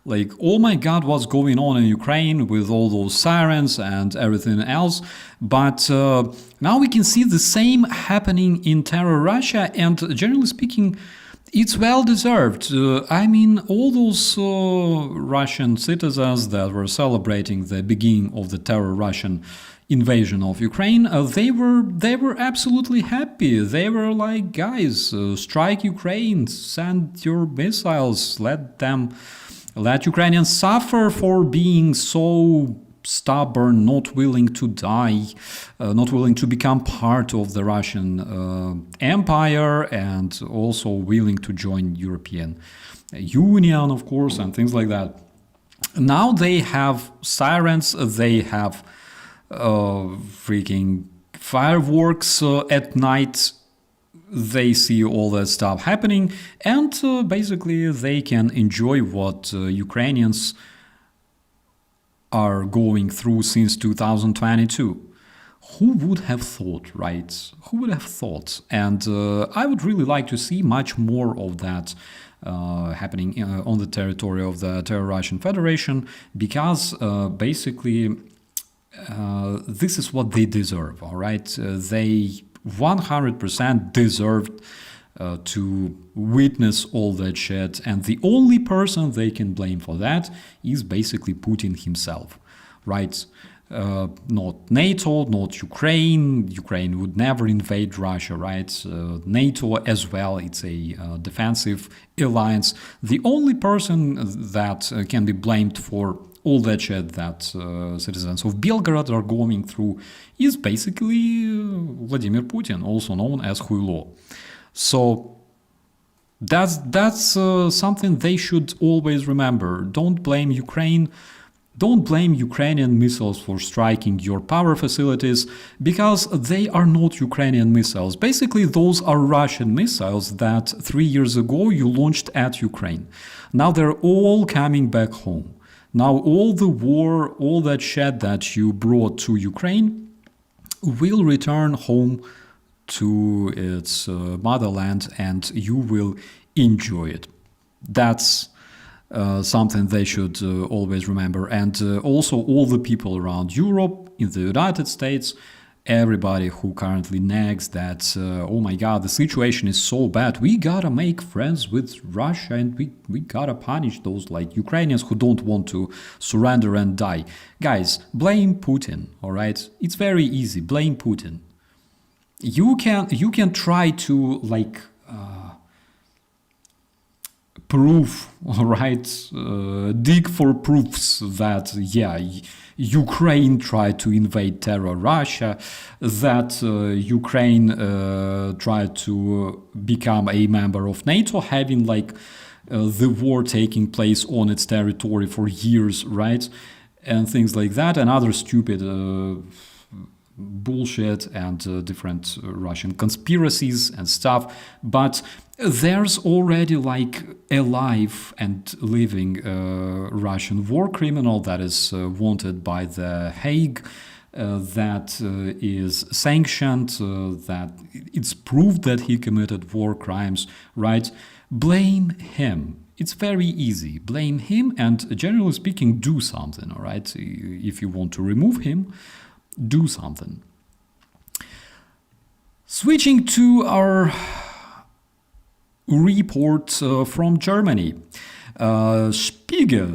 S1: Like, oh my God, what's going on in Ukraine with all those sirens and everything else. But now we can see the same happening in terror Russia, and generally speaking, it's well deserved. I mean, all those Russian citizens that were celebrating the beginning of the terror Russian invasion of Ukraine, they were absolutely happy. They were like, guys, strike Ukraine, send your missiles, let Ukrainians suffer for being so stubborn, not willing to die, not willing to become part of the Russian Empire, and also willing to join European Union, of course, and things like that. Now they have sirens, they have freaking fireworks at night. They see all that stuff happening, and basically they can enjoy what Ukrainians are going through since 2022. Who would have thought, right? Who would have thought? And I would really like to see much more of that happening on the territory of the Terror Russian Federation, because basically this is what they deserve, all right? They 100% deserved to witness all that shit, and the only person they can blame for that is basically Putin himself, right? Not NATO, not Ukraine. Ukraine would never invade Russia, right? NATO as well, it's a defensive alliance. The only person that can be blamed for all that shit that citizens of Belgrade are going through is basically Vladimir Putin, also known as Huilo. So that's something they should always remember. Don't blame Ukraine. Don't blame Ukrainian missiles for striking your power facilities, because they are not Ukrainian missiles. Basically, those are Russian missiles that 3 years ago you launched at Ukraine. Now they're all coming back home. Now all the war, all that shit that you brought to Ukraine will return home to its motherland, and you will enjoy it. That's something they should always remember. And also all the people around Europe, in the United States, everybody who currently nags that, oh my God, the situation is so bad, we gotta make friends with Russia, and we gotta punish those like Ukrainians who don't want to surrender and die. Guys, blame Putin, all right? It's very easy, blame Putin. You can try to like proof, all right, dig for proofs that, yeah, Ukraine tried to invade terror Russia, that Ukraine tried to become a member of NATO, having like the war taking place on its territory for years, right, and things like that, and other stupid bullshit and different Russian conspiracies and stuff. But there's already like a live and living Russian war criminal that is wanted by the Hague, that is sanctioned, that it's proved that he committed war crimes, right? Blame him. It's very easy. Blame him, and generally speaking, do something, all right? If you want to remove him, do something. Switching to our report from Germany. Spiegel,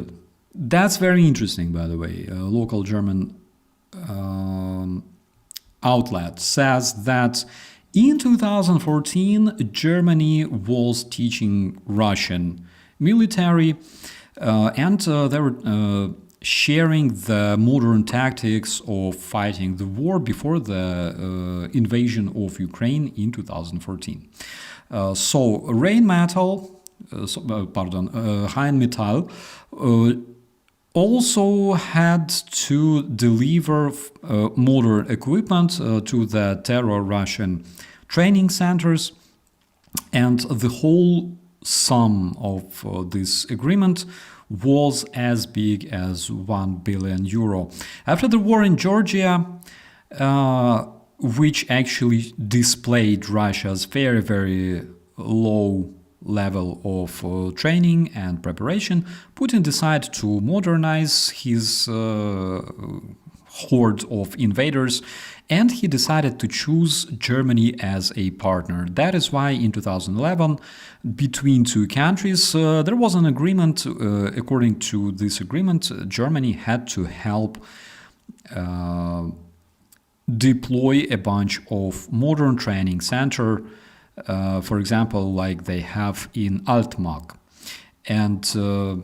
S1: that's very interesting, by the way. A local German outlet says that in 2014, Germany was teaching Russian military, and they were sharing the modern tactics of fighting the war before the invasion of Ukraine in 2014. So Rheinmetall also had to deliver modern equipment to the terror Russian training centers, and the whole sum of this agreement was as big as €1 billion. After the war in Georgia, which actually displayed Russia's very, very low level of training and preparation, Putin decided to modernize his horde of invaders, and he decided to choose Germany as a partner. That is why in 2011, between two countries, there was an agreement. According to this agreement, Germany had to help deploy a bunch of modern training center, for example, like they have in Altmark. And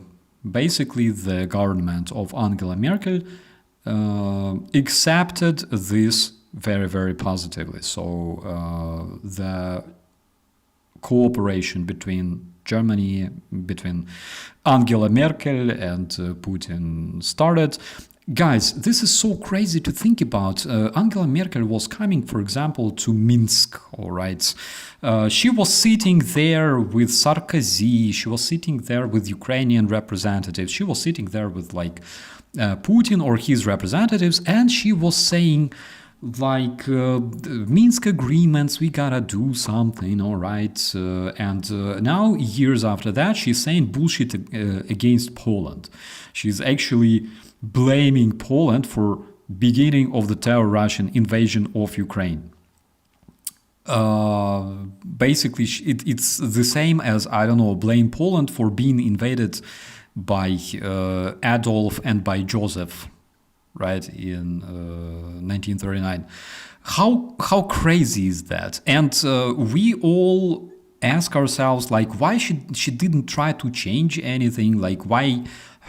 S1: basically the government of Angela Merkel accepted this very, very positively. So the cooperation between Germany, between Angela Merkel and Putin started. Guys, this is so crazy to think about. Angela Merkel was coming, for example, to Minsk, all right? She was sitting there with Sarkozy, she was sitting there with Ukrainian representatives, she was sitting there with like Putin or his representatives, and she was saying like Minsk agreements, we gotta do something, all right? And now, years after that, she's saying bullshit against Poland. She's actually blaming Poland for beginning of the terror Russian invasion of Ukraine. Basically, it's the same as, I don't know, blame Poland for being invaded by Adolf and by Joseph, right, in 1939. How crazy is that? And we all ask ourselves, like, why she didn't try to change anything? Like, why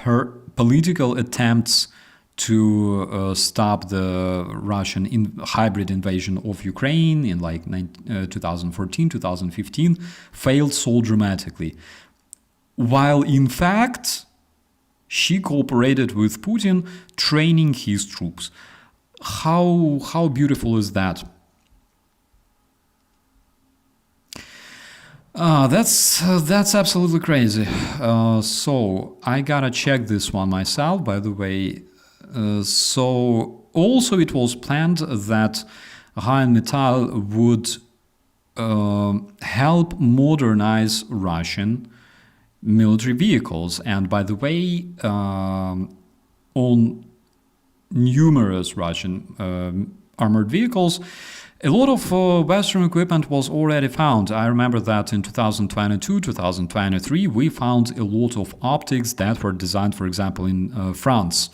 S1: her political attempts to stop the Russian hybrid invasion of Ukraine in like 2014, 2015 failed so dramatically, while in fact she cooperated with Putin training his troops. How beautiful is that? That's absolutely crazy. So I gotta check this one myself, by the way. So also it was planned that Rheinmetall would help modernize Russian military vehicles. And by the way, on numerous Russian armored vehicles, a lot of Western equipment was already found. I remember that in 2022, 2023, we found a lot of optics that were designed, for example, in France,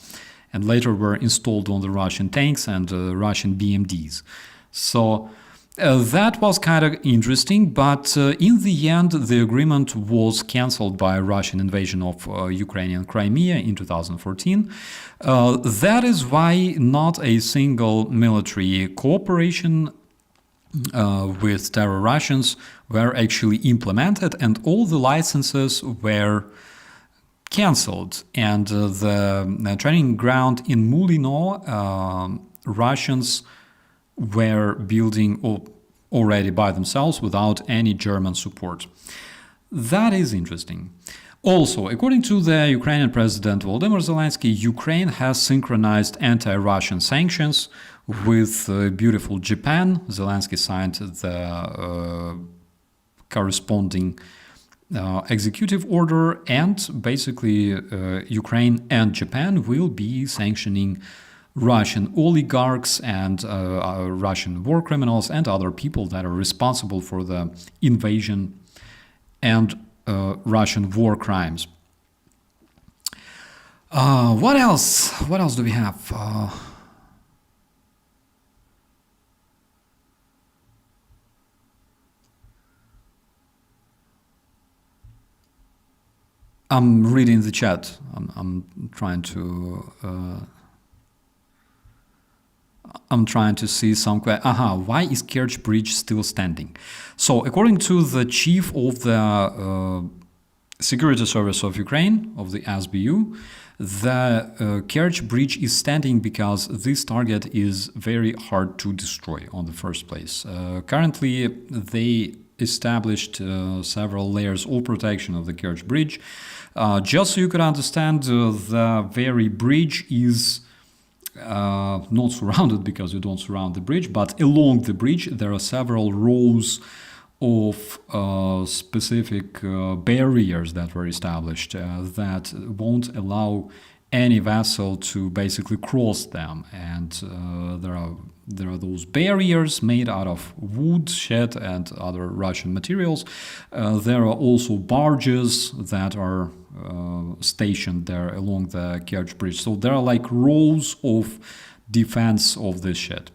S1: and later were installed on the Russian tanks and Russian BMDs. So that was kind of interesting, but in the end, the agreement was cancelled by Russian invasion of Ukrainian Crimea in 2014. That is why not a single military cooperation with terror Russians were actually implemented, and all the licenses were cancelled. And the training ground in Mulino, Russians were building already by themselves without any German support. That is interesting. Also, according to the Ukrainian President Volodymyr Zelensky, Ukraine has synchronized anti-Russian sanctions with beautiful Japan. Zelensky signed the corresponding executive order, and basically Ukraine and Japan will be sanctioning Russian oligarchs and Russian war criminals and other people that are responsible for the invasion and Russian war crimes. What else? What else do we have? I'm reading the chat. I'm trying to. I'm trying to see some. Why is Kerch Bridge still standing? So, according to the chief of the Security Service of Ukraine, of the SBU, the Kerch Bridge is standing because this target is very hard to destroy on the first place. Currently, they established several layers of protection of the Kerch Bridge. Just so you can understand, the very bridge is not surrounded because you don't surround the bridge, but along the bridge there are several rows of specific barriers that were established that won't allow any vessel to basically cross them. And there are those barriers made out of wood, shed, and other Russian materials. There are also barges that are stationed there along the Kerch Bridge. So there are like rows of defense of this shed.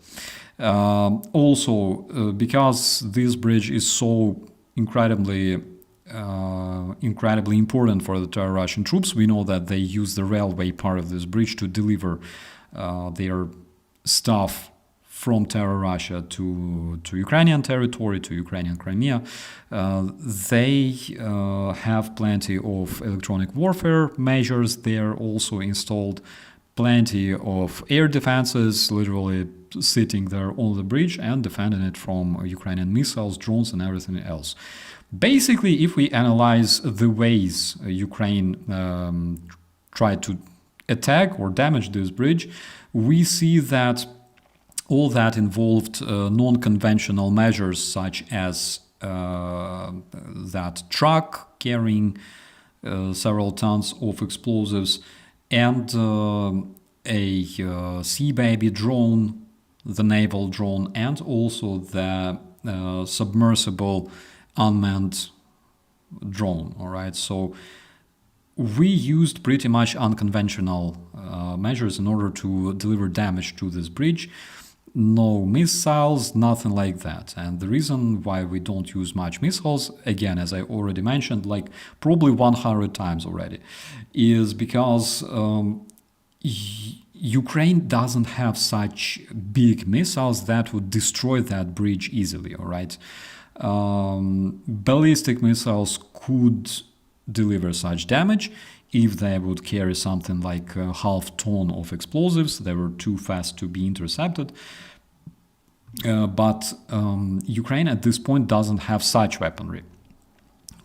S1: Also, because this bridge is so incredibly important for the terror Russian troops, we know that they use the railway part of this bridge to deliver their stuff from terror Russia to Ukrainian territory, to Ukrainian Crimea. They have plenty of electronic warfare measures there also installed, plenty of air defenses, literally sitting there on the bridge and defending it from Ukrainian missiles, drones, and everything else. Basically, if we analyze the ways Ukraine tried to attack or damage this bridge, we see that all that involved non-conventional measures, such as that truck carrying several tons of explosives and a Sea Baby drone, the naval drone, and also the submersible unmanned drone. All right, so we used pretty much unconventional measures in order to deliver damage to this bridge. No missiles, nothing like that. And the reason why we don't use much missiles, again, as I already mentioned, like probably 100 times already, is because Ukraine doesn't have such big missiles that would destroy that bridge easily, all right? Ballistic missiles could deliver such damage if they would carry something like a half ton of explosives. They were too fast to be intercepted. But Ukraine at this point doesn't have such weaponry.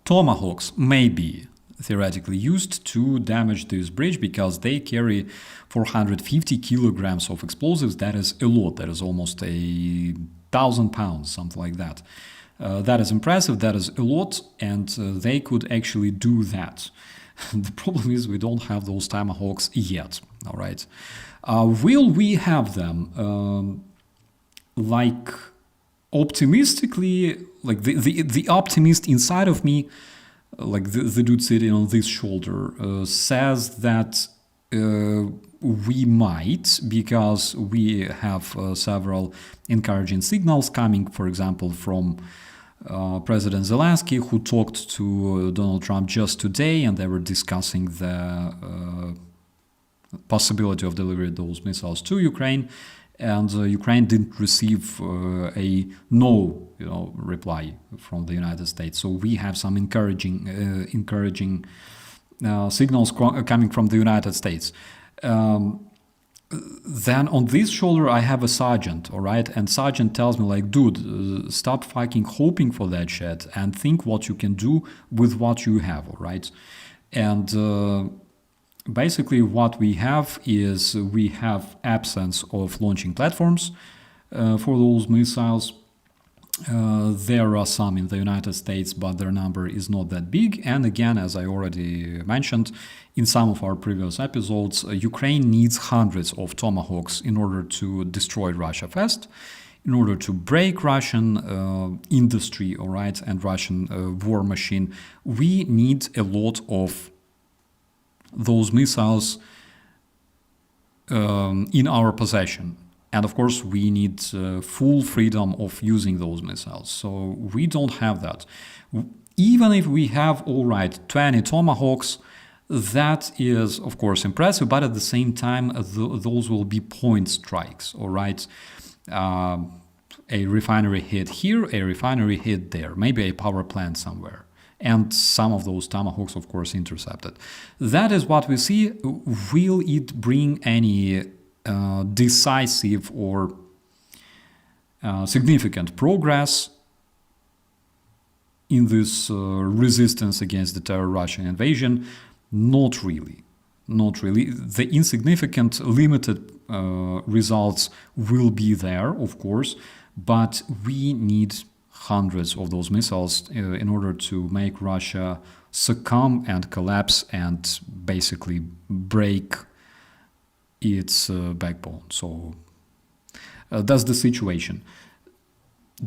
S1: Tomahawks may be theoretically used to damage this bridge because they carry 450 kilograms of explosives. That is a lot. That is almost 1,000 pounds, something like that. That is impressive. That is a lot, and they could actually do that. The problem is we don't have those Tomahawks yet. All right. Will we have them? Like optimistically, like the optimist inside of me, like the dude sitting on this shoulder, says that we might, because we have several encouraging signals coming, for example, from President Zelensky, who talked to Donald Trump just today, and they were discussing the possibility of delivering those missiles to Ukraine. And Ukraine didn't receive a no, reply from the United States. So we have some encouraging signals coming from the United States. Then on this shoulder, I have a sergeant, all right? And sergeant tells me, like, dude, stop fucking hoping for that shit and think what you can do with what you have, all right? And basically what we have is we have absence of launching platforms for those missiles. There are some in the United States, but their number is not that big. And again, as I already mentioned in some of our previous episodes, Ukraine needs hundreds of Tomahawks in order to destroy Russia fast, in order to break Russian industry, all right, and Russian war machine. We need a lot of those missiles in our possession. And of course, we need full freedom of using those missiles. So we don't have that. Even if we have, all right, 20 Tomahawks, that is, of course, impressive, but at the same time, those will be point strikes, all right? A refinery hit here, a refinery hit there, maybe a power plant somewhere. And some of those Tomahawks, of course, intercepted. That is what we see. Will it bring any decisive or significant progress in this resistance against the terror Russian invasion? Not really. Not really. The insignificant, limited results will be there, of course, but we need hundreds of those missiles in order to make Russia succumb and collapse and basically break its backbone. So that's the situation.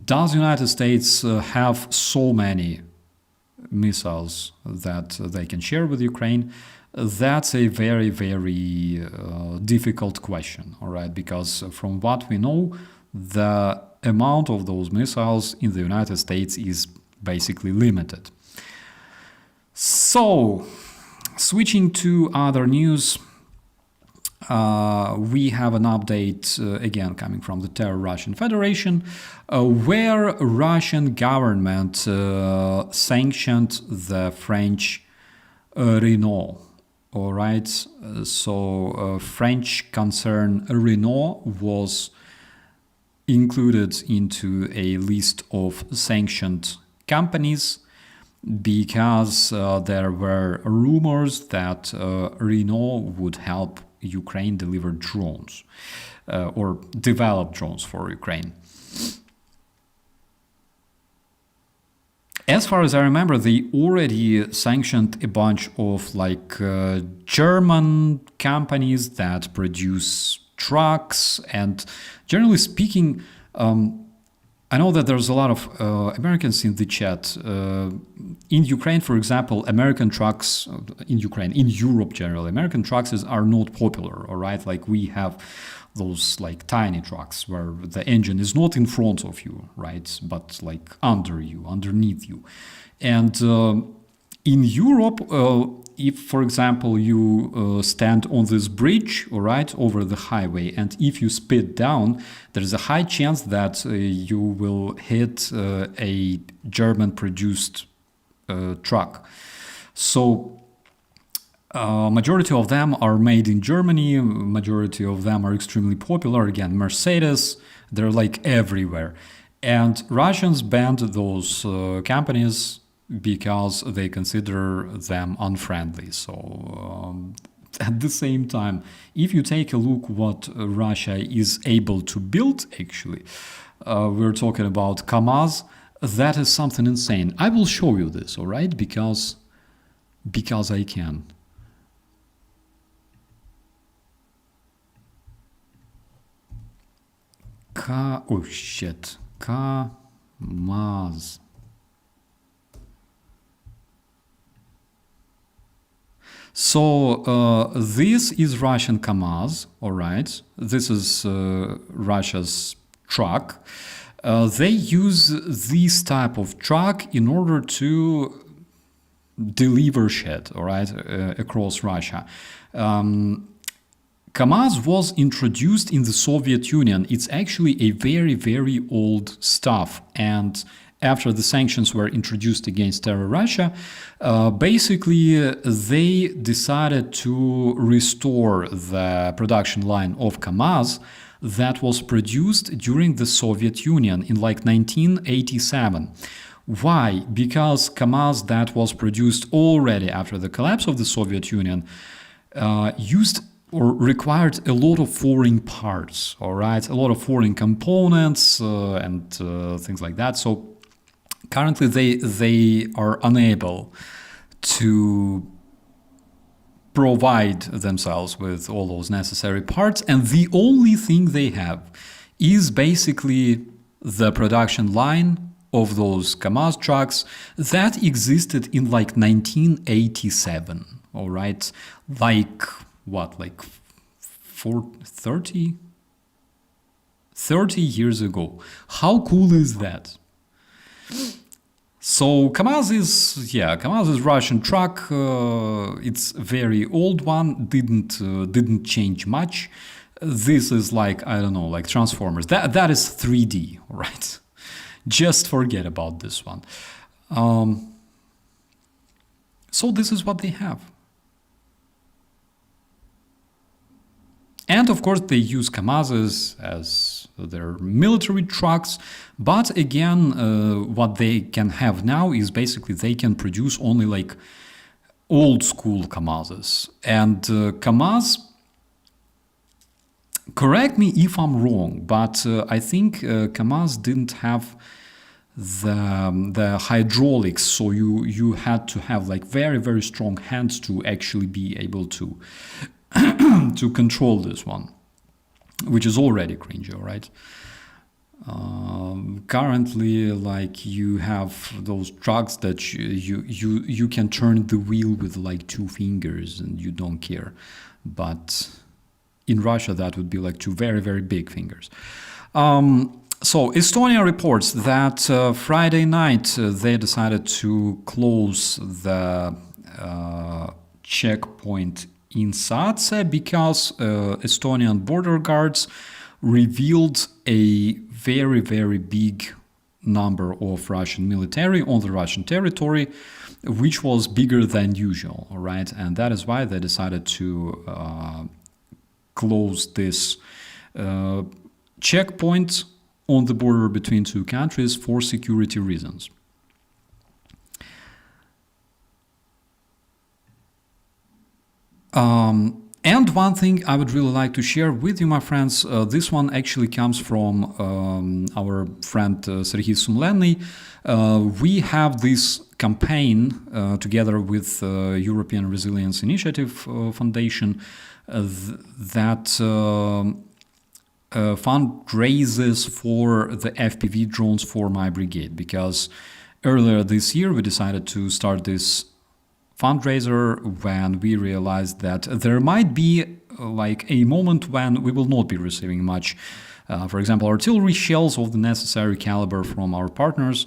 S1: Does the United States have so many missiles that they can share with Ukraine? That's a very, very difficult question, all right? Because from what we know, the amount of those missiles in the United States is basically limited. So, switching to other news, we have an update again coming from the Terror Russian Federation, where Russian government sanctioned the French Renault. All right, so French concern Renault was included into a list of sanctioned companies because there were rumors that Renault would help Ukraine deliver drones or develop drones for Ukraine. As far as I remember, they already sanctioned a bunch of German companies that produce trucks, and generally speaking, I know that there's a lot of Americans in the chat. In Ukraine, for example, American trucks, in Europe generally, American trucks are not popular, all right? Like we have those tiny trucks where the engine is not in front of you, right? But under you, underneath you. And in Europe, if, for example, you stand on this bridge, all right, over the highway, and if you speed down, there's a high chance that you will hit a German-produced truck. So, majority of them are made in Germany. Majority of them are extremely popular. Again, Mercedes, they're everywhere. And Russians banned those companies because they consider them unfriendly. So at the same time, if you take a look what Russia is able to build, actually, we're talking about KAMAZ, that is something insane. I will show you this, all right? Because I can. Oh shit. KAMAZ. So this is Russian KAMAZ, all right? This is Russia's truck. They use this type of truck in order to deliver shit, all right, across Russia. KAMAZ was introduced in the Soviet Union. It's actually a very, very old stuff. And after the sanctions were introduced against Terror Russia, basically they decided to restore the production line of KAMAZ that was produced during the Soviet Union in 1987. Why? Because KAMAZ that was produced already after the collapse of the Soviet Union used or required a lot of foreign parts, all right? A lot of foreign components and things like that. So currently, they are unable to provide themselves with all those necessary parts, and the only thing they have is basically the production line of those KAMAZ trucks that existed in 1987. All right, what, 30 years ago? How cool is that? So KAMAZ is Russian truck. It's a very old one. Didn't change much. This is I don't know, Transformers. That is 3D, right? Just forget about this one. So this is what they have. And of course, they use KAMAZs as their military trucks. But again, what they can have now is basically they can produce only old school KAMAZs. And KAMAZ Correct me if I'm wrong, but I think Kamaz didn't have the hydraulics, so you had to have like very, very strong hands to actually be able to to control this one, which is already cringy, right? Currently, like, you have those trucks that you can turn the wheel with like 2 fingers and you don't care, but in Russia that would be like 2 very, very big fingers. So Estonia reports that Friday night they decided to close the checkpoint in Saatse because Estonian border guards revealed a very, very big number of Russian military on the Russian territory, which was bigger than usual, right? And that is why they decided to close this checkpoint on the border between 2 countries for security reasons. And one thing I would really like to share with you, my friends, this one actually comes from our friend Serhiy Sumlenny. We have this campaign together with European Resilience Initiative Foundation that fundraises for the FPV drones for my brigade, because earlier this year we decided to start this fundraiser when we realized that there might be like a moment when we will not be receiving much, for example, artillery shells of the necessary caliber from our partners.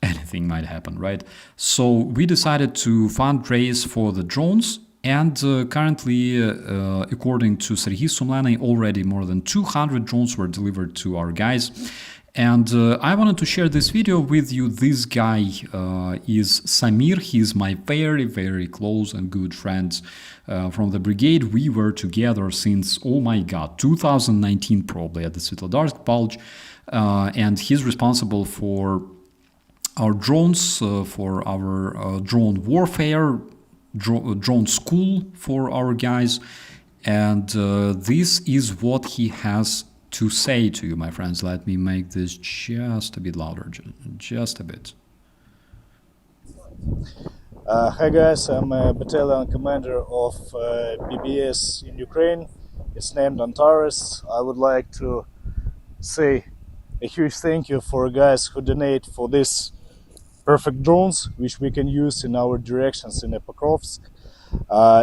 S1: Anything might happen, right? So we decided to fundraise for the drones, and currently, according to Serhiy Sumlenny, already more than 200 drones were delivered to our guys. And I wanted to share this video with you. This guy is Samir. He's my very, very close and good friend from the brigade. We were together since, oh my god, 2019 probably, at the Svetlodarsk Bulge. And he's responsible for our drones, for our drone warfare, drone school for our guys. And this is what he has to say to you, my friends. Let me make this just a bit louder, just a bit.
S4: Hi guys, I'm a battalion commander of BBS in Ukraine. It's named Antares. I would like to say a huge thank you for guys who donate for this perfect drones, which we can use in our directions in Pokrovsk.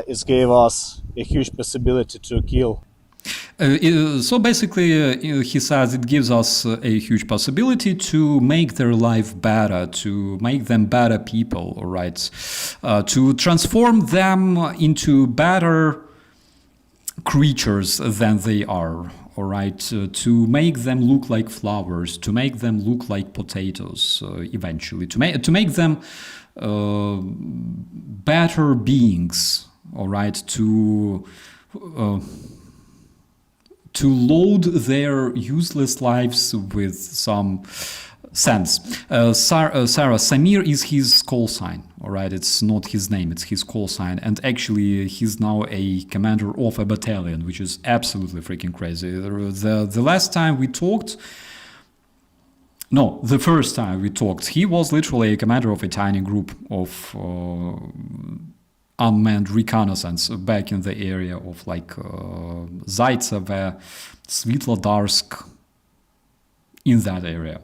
S4: It gave us a huge possibility to kill.
S1: So basically, he says it gives us a huge possibility to make their life better, to make them better people, right? To transform them into better creatures than they are, all right? To make them look like flowers, to make them look like potatoes eventually, to make them better beings, all right? To load their useless lives with some sense. Sarah, Samir is his call sign, all right? It's not his name, it's his call sign. And actually, he's now a commander of a battalion, which is absolutely freaking crazy. The last time we talked, no, the first time we talked, he was literally a commander of a tiny group of unmanned reconnaissance back in the area of like Zaitsev, Svetlodarsk, in that area.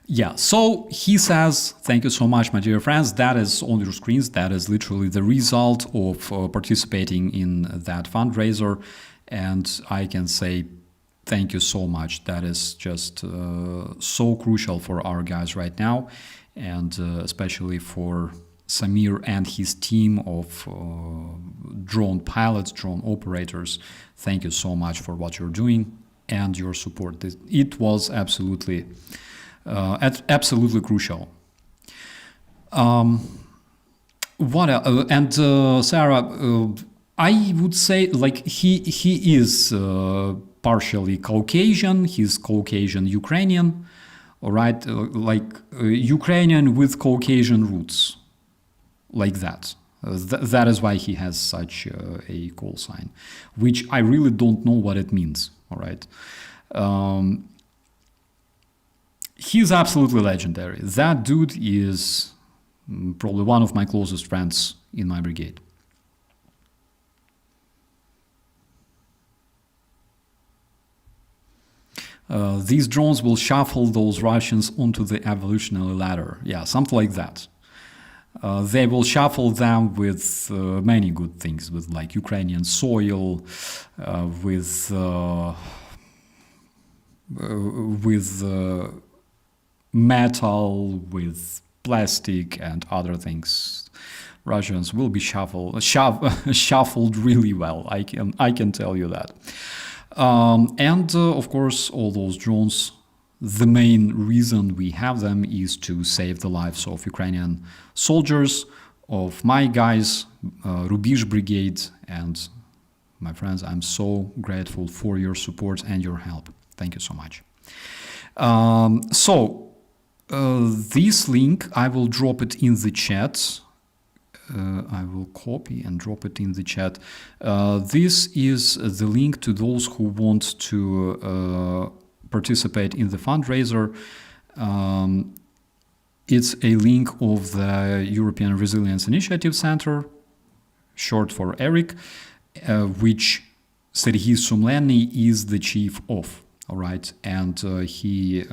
S1: Yeah, so he says, thank you so much, my dear friends. That is on your screens. That is literally the result of participating in that fundraiser. And I can say thank you so much. That is just so crucial for our guys right now. And especially for Samir and his team of drone pilots, drone operators. Thank you so much for what you're doing and your support. It was absolutely crucial. What else? And Sarah, I would say like he is partially Caucasian. He's Caucasian Ukrainian, all right, like Ukrainian with Caucasian roots. Like that. That is why he has such a call sign, which I really don't know what it means. All right. He's absolutely legendary. That dude is probably one of my closest friends in my brigade. These drones will shuffle those Russians onto the evolutionary ladder. Yeah, something like that. They will shuffle them with many good things, with like Ukrainian soil, with metal, with plastic and other things. Russians will be shuffled really well. I can tell you that. Of course, all those drones, the main reason we have them is to save the lives of Ukrainian soldiers, of my guys, Rubish Brigade, and my friends, I'm so grateful for your support and your help. Thank you so much. This link, I will drop it in the chat. I will copy and drop it in the chat. This is the link to those who want to participate in the fundraiser. It's a link of the European Resilience Initiative Center, short for ERIC, which Serhiy Sumlenny is the chief of. All right, and he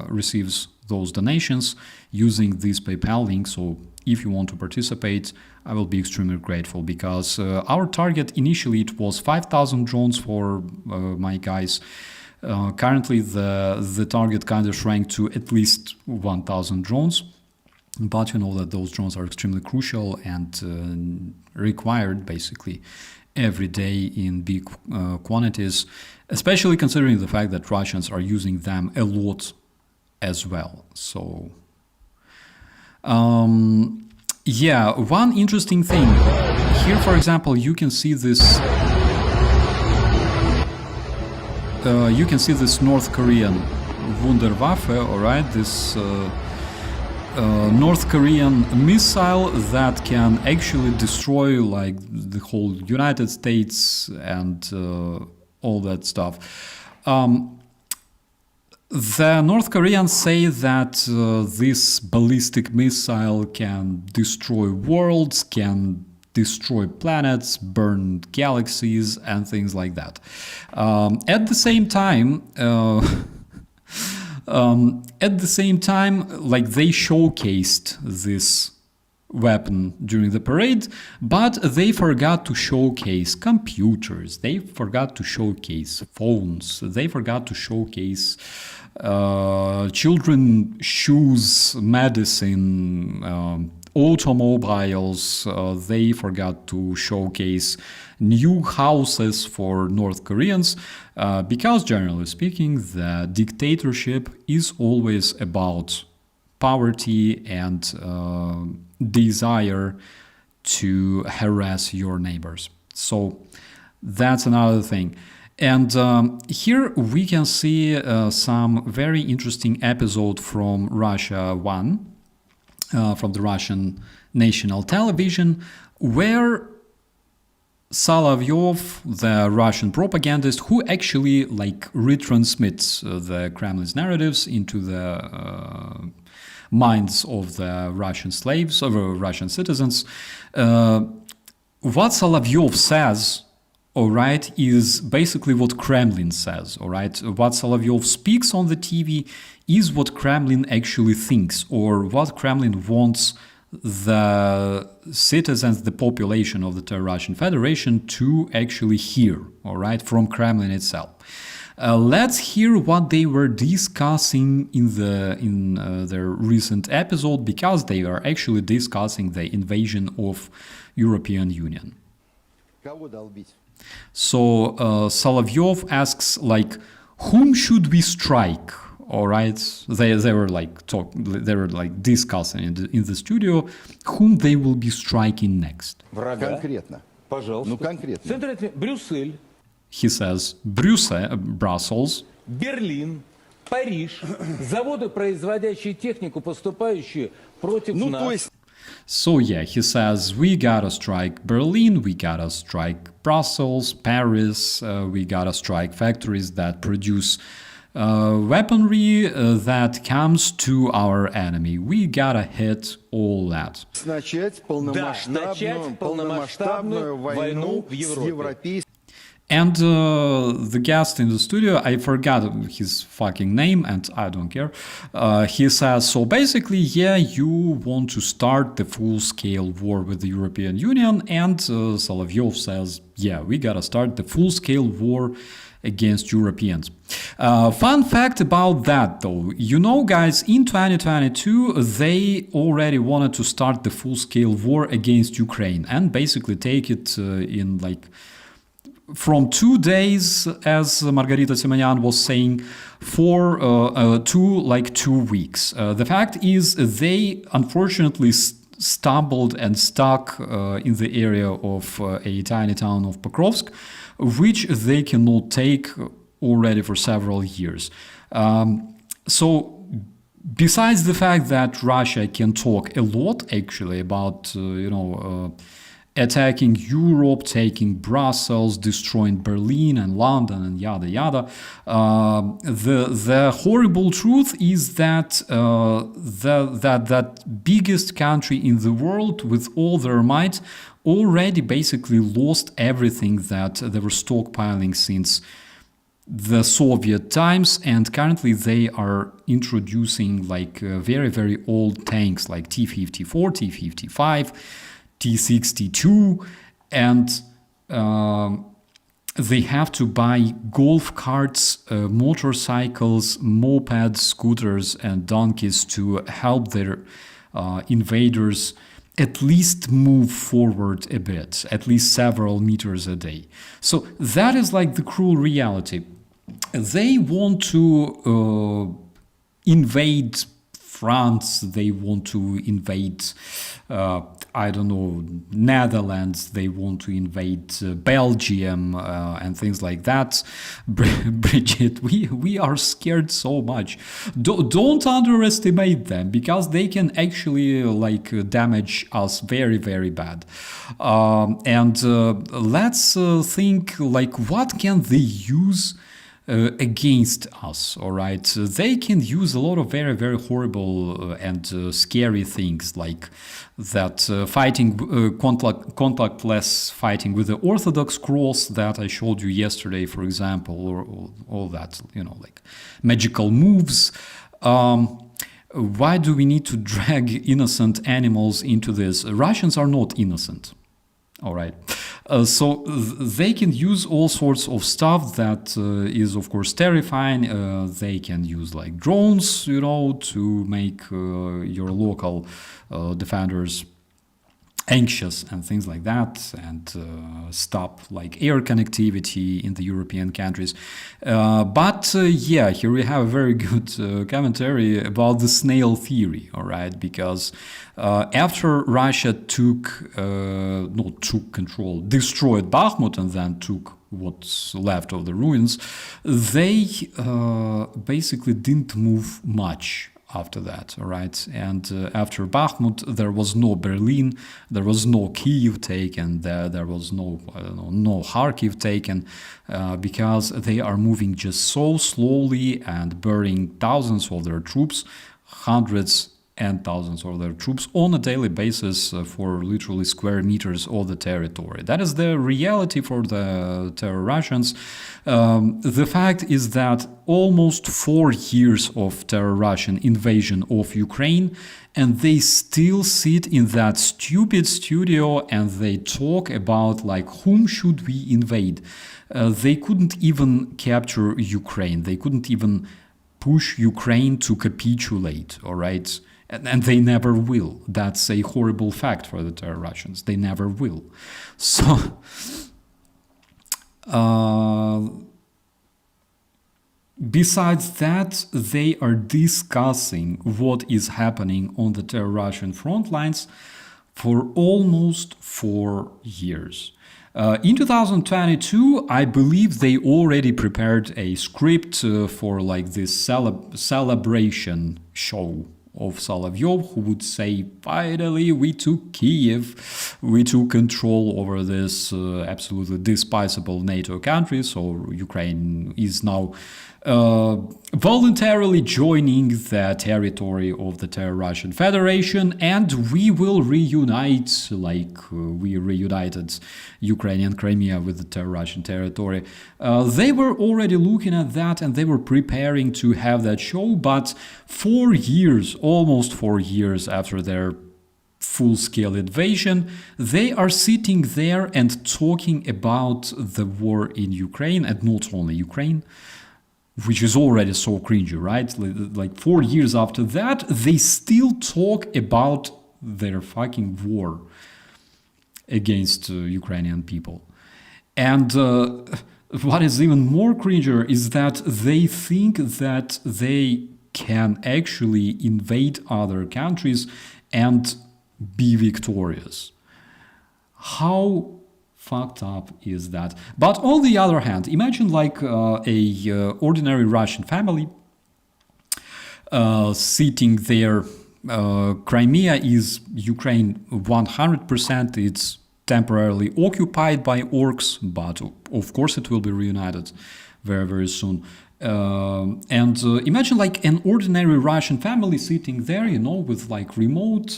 S1: receives those donations using this PayPal link. So if you want to participate, I will be extremely grateful, because our target initially it was 5,000 drones for my guys. Currently, the target kind of shrank to at least 1,000 drones, but you know that those drones are extremely crucial and required basically every day in big quantities, especially considering the fact that Russians are using them a lot as well. So, yeah, one interesting thing here, for example, you can see this. You can see this North Korean Wunderwaffe, all right, this North Korean missile that can actually destroy like the whole United States and all that stuff. The North Koreans say that this ballistic missile can destroy worlds, can destroy planets, burn galaxies, and things like that. At the same time, like they showcased this weapon during the parade, but they forgot to showcase computers, they forgot to showcase phones, they forgot to showcase children shoes, medicine, automobiles. They forgot to showcase new houses for North Koreans, because generally speaking, the dictatorship is always about poverty and desire to harass your neighbors. So that's another thing. And here we can see some very interesting episode from Russia 1, from the Russian national television, where Solovyov, the Russian propagandist, who actually like retransmits the Kremlin's narratives into the minds of the Russian slaves, or Russian citizens, what Solovyov says, all right, is basically what Kremlin says, all right? What Solovyov speaks on the TV is what Kremlin actually thinks, or what Kremlin wants the citizens, the population of the Russian Federation to actually hear, all right, from Kremlin itself. Let's hear what they were discussing in their recent episode, because they are actually discussing the invasion of European Union. So Solovyov asks, like, whom should we strike? All right, they were like discussing in the studio whom they will be striking next.
S5: Конкретно. Пожалуйста. Ну конкретно. Центр Брюссель.
S1: He says Brussels,
S5: Берлин, Париж, заводы, производящие технику, поступающие против нас.
S1: So yeah, he says we gotta strike Berlin, we gotta strike Brussels, Paris, we gotta strike factories that produce weaponry that comes to our enemy. We gotta hit all that.
S5: Начать полномасштабную войну с европейскими.
S1: And the guest in the studio, I forgot his fucking name and I don't care. He says, so basically, yeah, you want to start the full-scale war with the European Union. And Solovyov says, yeah, we gotta start the full-scale war against Europeans. Fun fact about that, though, you know, guys, in 2022, they already wanted to start the full-scale war against Ukraine and basically take it in like from 2 days, as Margarita Simonyan was saying, to like 2 weeks. The fact is, they unfortunately stumbled and stuck in the area of a tiny town of Pokrovsk, which they cannot take already for several years. So besides the fact that Russia can talk a lot actually about, attacking Europe, taking Brussels, destroying Berlin and London and yada yada. The horrible truth is that that biggest country in the world with all their might already basically lost everything that they were stockpiling since the Soviet times, and currently they are introducing like very, very old tanks like T-54, T-55, T-62, and they have to buy golf carts, motorcycles, mopeds, scooters, and donkeys to help their invaders at least move forward a bit, at least several meters a day. So that is like the cruel reality. They want to invade France, they want to invade, Netherlands, they want to invade Belgium and things like that. Bridget, we are scared so much. Don't underestimate them, because they can actually damage us very, very bad. Let's think what can they use against us, all right? They can use a lot of very, very horrible and scary things, like that fighting, contactless fighting with the Orthodox cross that I showed you yesterday, for example, or all that, like magical moves. Why do we need to drag innocent animals into this? Russians are not innocent. All right. So they can use all sorts of stuff that is, of course, terrifying. They can use like drones, to make your local defenders anxious and things like that, and stop like air connectivity in the European countries. Here we have a very good commentary about the snail theory, all right? Because after Russia destroyed Bakhmut and then took what's left of the ruins, they basically didn't move much after that, all right? And after Bakhmut, there was no Berlin, there was no Kyiv taken, there was no Kharkiv taken, because they are moving just so slowly and burying thousands of their troops, hundreds and thousands of their troops on a daily basis for literally square meters of the territory. That is the reality for the terror Russians. The fact is that almost 4 years of terror Russian invasion of Ukraine, and they still sit in that stupid studio and they talk about whom should we invade. They couldn't even capture Ukraine. They couldn't even push Ukraine to capitulate, all right? And they never will. That's a horrible fact for the terror Russians. They never will. So, besides that, they are discussing what is happening on the terror Russian front lines for almost 4 years. In 2022, I believe they already prepared a script for this celebration show of Solovyov, who would say, finally, we took Kiev, we took control over this absolutely despisable NATO country, so Ukraine is now voluntarily joining the territory of the Russian Federation, and we will reunite like we reunited Ukrainian Crimea with the Russian territory. They were already looking at that and they were preparing to have that show, but 4 years, almost 4 years after their full-scale invasion, they are sitting there and talking about the war in Ukraine, and not only Ukraine, which is already so cringy, right? Like 4 years after that, they still talk about their fucking war against Ukrainian people. And what is even more cringer is that they think that they can actually invade other countries and be victorious. How fucked up is that? But on the other hand, imagine like a ordinary Russian family sitting there. Crimea is Ukraine 100%. It's temporarily occupied by orcs, but of course it will be reunited very, very soon. And imagine like an ordinary Russian family sitting there, you know, with like remote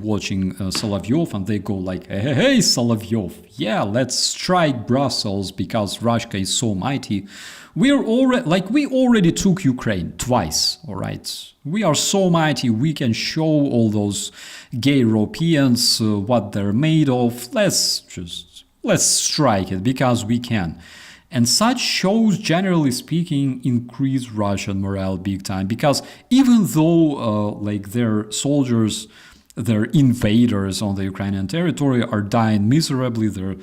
S1: watching Solovyov, and they go like, hey, Solovyov, yeah, let's strike Brussels because Russia is so mighty. We already took Ukraine twice, all right? We are so mighty, we can show all those gay Europeans what they're made of. Let's strike it because we can. And such shows, generally speaking, increase Russian morale big time, because even though like their soldiers, their invaders on the Ukrainian territory are dying miserably, they're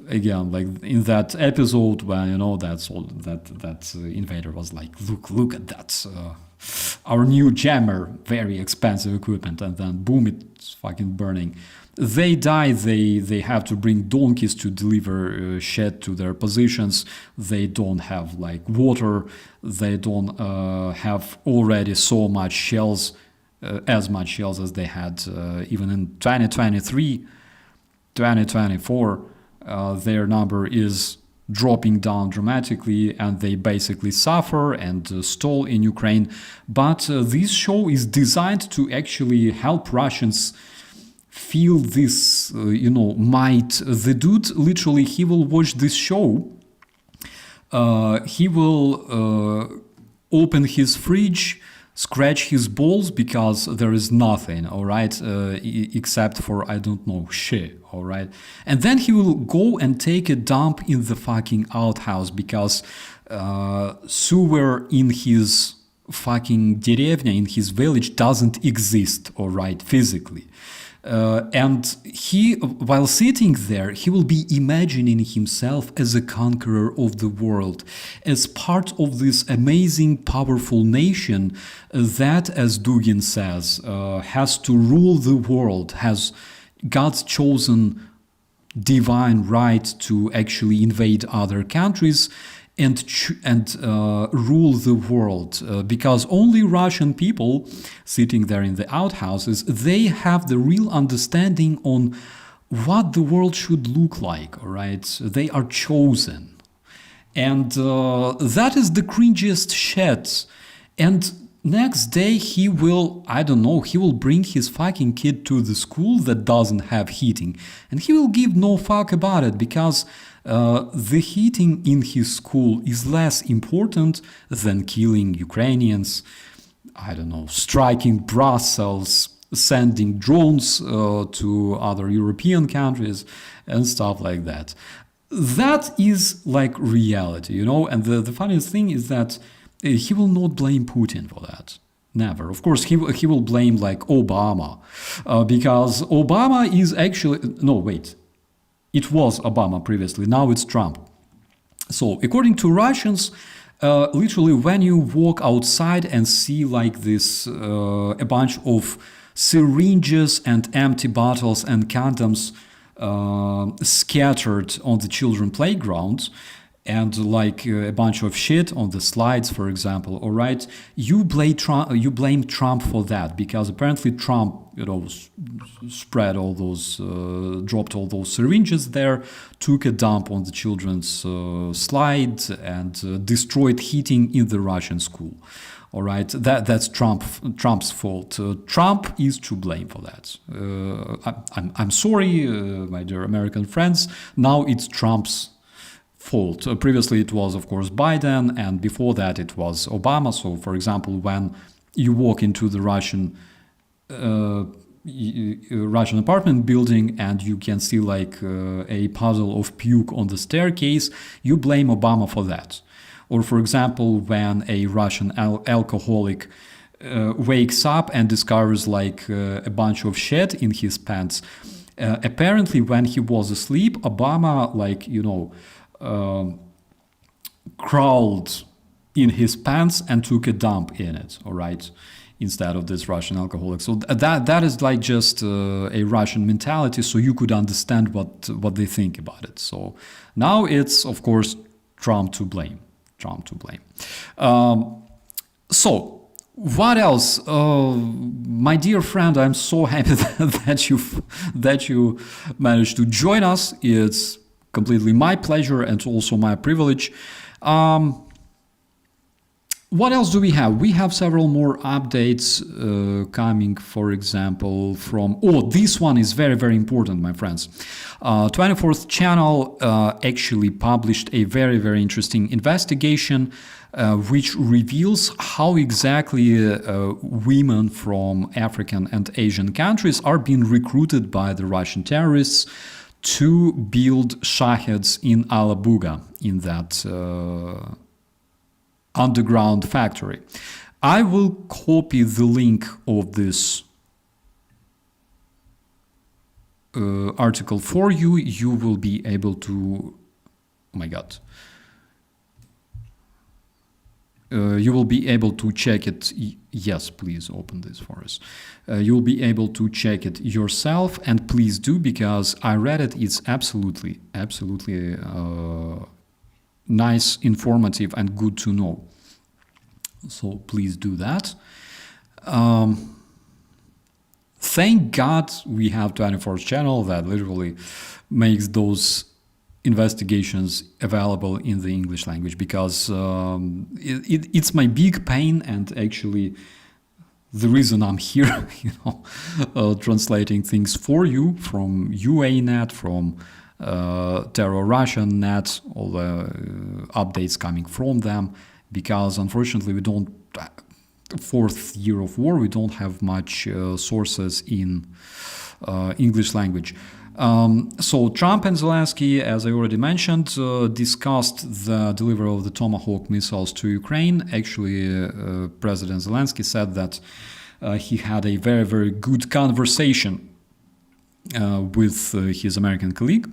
S1: again like in that episode when you know that invader was like, look at that, our new jammer, very expensive equipment, and then boom, it's fucking burning. They die, they have to bring donkeys to deliver shit to their positions. They don't have like water. They don't have already so much shells, as much shells as they had even in 2023, 2024. Their number is dropping down dramatically, and they basically suffer and stall in Ukraine. But this show is designed to actually help Russians feel this, might. The dude, literally, he will watch this show. He will open his fridge, scratch his balls because there is nothing, all right, except for, I don't know, shit, all right? And then he will go and take a dump in the fucking outhouse because sewer in his fucking деревня, in his village, doesn't exist, all right, physically. And he, while sitting there, he will be imagining himself as a conqueror of the world, as part of this amazing, powerful nation that, as Dugin says, has to rule the world, has God's chosen divine right to actually invade other countries and rule the world, because only Russian people sitting there in the outhouses, they have the real understanding on what the world should look like, all right? They are chosen. And that is the cringiest shit. And next day he will, I don't know, he will bring his fucking kid to the school that doesn't have heating. And he will give no fuck about it because the heating in his school is less important than killing Ukrainians, I don't know, striking Brussels, sending drones to other European countries and stuff like that. That is like reality, you know? And the funniest thing is that he will not blame Putin for that. Never. Of course, he will blame like Obama, because Obama is actually... No, wait. It was Obama previously, now it's Trump. So, according to Russians, literally when you walk outside and see like this, a bunch of syringes and empty bottles and condoms scattered on the children's playground, and like a bunch of shit on the slides, for example, all right, you blame Trump for that because apparently Trump, spread all those, dropped all those syringes there, took a dump on the children's slides, and destroyed heating in the Russian school. All right, that's Trump's fault. Trump is to blame for that. I'm sorry, my dear American friends. Now it's Trump's fault. Previously, it was, of course, Biden, and before that, it was Obama. So, for example, when you walk into the Russian apartment building and you can see like a puddle of puke on the staircase, you blame Obama for that. Or, for example, when a Russian alcoholic wakes up and discovers like a bunch of shit in his pants. Apparently, when he was asleep, Obama, crawled in his pants and took a dump in it, all right, instead of this Russian alcoholic. So that is like just a Russian mentality, so you could understand what they think about it. So now it's, of course, Trump to blame. So what else? My dear friend, I'm so happy that you managed to join us. It's completely my pleasure and also my privilege. What else do we have? We have several more updates coming, for example, from... this one is very, very important, my friends. 24th Channel actually published a very, very interesting investigation which reveals how exactly women from African and Asian countries are being recruited by the Russian terrorists to build shaheds in Alabuga, in that underground factory. I will copy the link of this article for you. You will be able to... Oh my God. You will be able to check it. Yes, please open this for us. You'll be able to check it yourself, and please do, because I read it. It's absolutely nice, informative, and good to know. So please do that. Thank God we have 24th Channel that literally makes those investigations available in the English language, because it's my big pain, and actually the reason I'm here, translating things for you from UANet, from Terror Russian Net, all the updates coming from them, because unfortunately we don't, fourth year of war, we don't have much sources in English language. So Trump and Zelensky, as I already mentioned, discussed the delivery of the Tomahawk missiles to Ukraine. Actually, President Zelensky said that he had a very, very good conversation with his American colleague.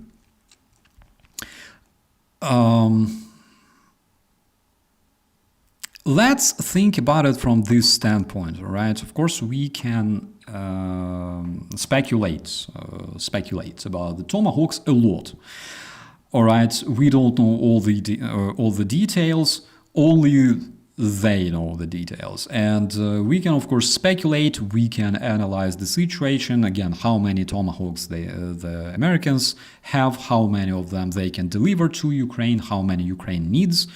S1: Let's think about it from this standpoint, all right? Of course, we can speculate about the Tomahawks a lot, all right? We don't know all the details. Only they know the details, and we can, of course, speculate. We can analyze the situation again. How many Tomahawks the Americans have? How many of them they can deliver to Ukraine? How many Ukraine needs?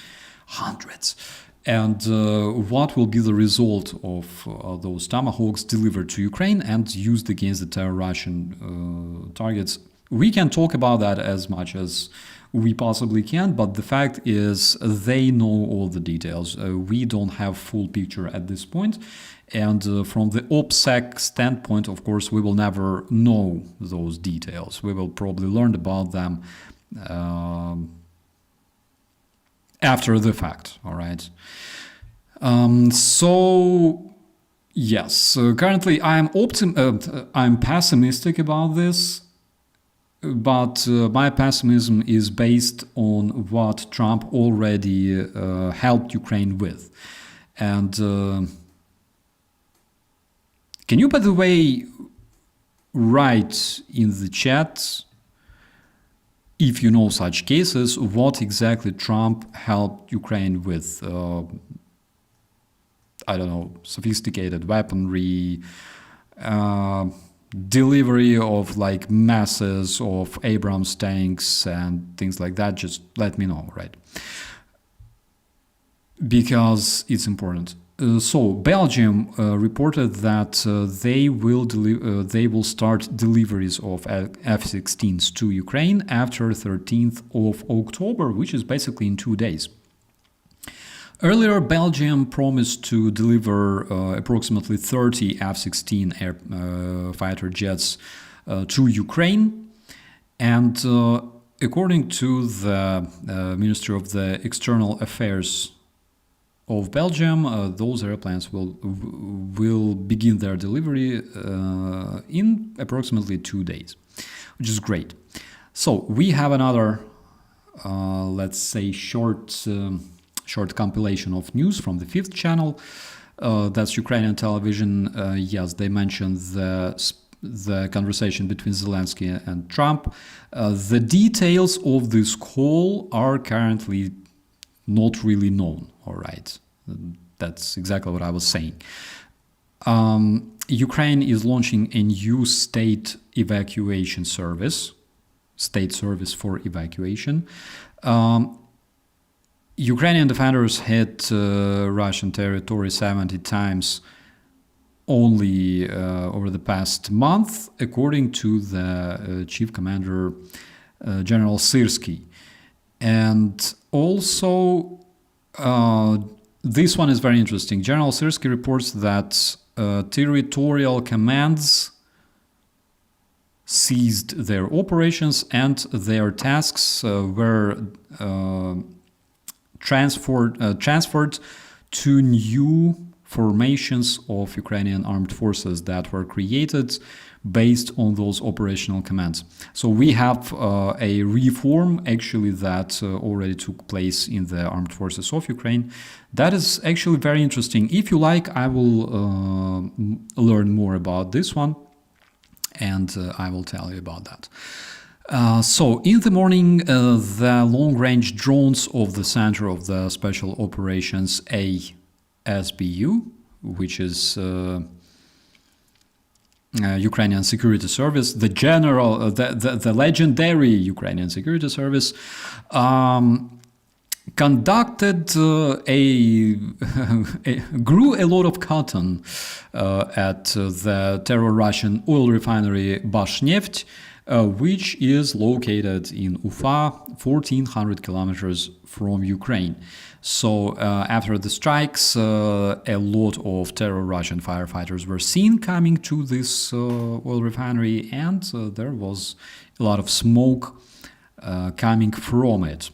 S1: Hundreds. And what will be the result of those Tomahawks delivered to Ukraine and used against the terror Russian targets? We can talk about that as much as we possibly can, but the fact is they know all the details. We don't have full picture at this point. And from the OPSEC standpoint, of course, we will never know those details. We will probably learn about them after the fact, all right? So yes, currently I'm pessimistic about this, but my pessimism is based on what Trump already helped Ukraine with. And can you, by the way, write in the chat if you know such cases, what exactly Trump helped Ukraine with. I don't know, sophisticated weaponry, delivery of like masses of Abrams tanks and things like that. Just let me know, right? Because it's important. So Belgium reported that they will start deliveries of F-16s to Ukraine after 13th of October, which is basically in 2 days. Earlier, Belgium promised to deliver approximately 30 F-16 fighter jets to Ukraine, and according to the Ministry of the External Affairs of Belgium, those airplanes will begin their delivery in approximately 2 days, which is great. So we have another, let's say, short compilation of news from the 5th channel. That's Ukrainian television. Yes, they mentioned the conversation between Zelensky and Trump. The details of this call are currently not really known. All right, that's exactly what I was saying. Ukraine is launching a new state evacuation service, state service for evacuation. Ukrainian defenders hit Russian territory 70 times only over the past month, according to the chief commander, General Starsky. And also, this one is very interesting. General Starsky reports that territorial commands ceased their operations and their tasks were transferred to new formations of Ukrainian armed forces that were created based on those operational commands. So we have a reform actually that already took place in the armed forces of Ukraine. That is actually very interesting. If you like, I will learn more about this one, and I will tell you about that. So in the morning, the long-range drones of the Center of the Special Operations ASBU, which is Ukrainian Security Service, the legendary Ukrainian Security Service, conducted grew a lot of cotton at the terror Russian oil refinery Bashneft, which is located in Ufa, 1,400 kilometers from Ukraine. So after the strikes, a lot of terror Russian firefighters were seen coming to this oil refinery, and there was a lot of smoke coming from it.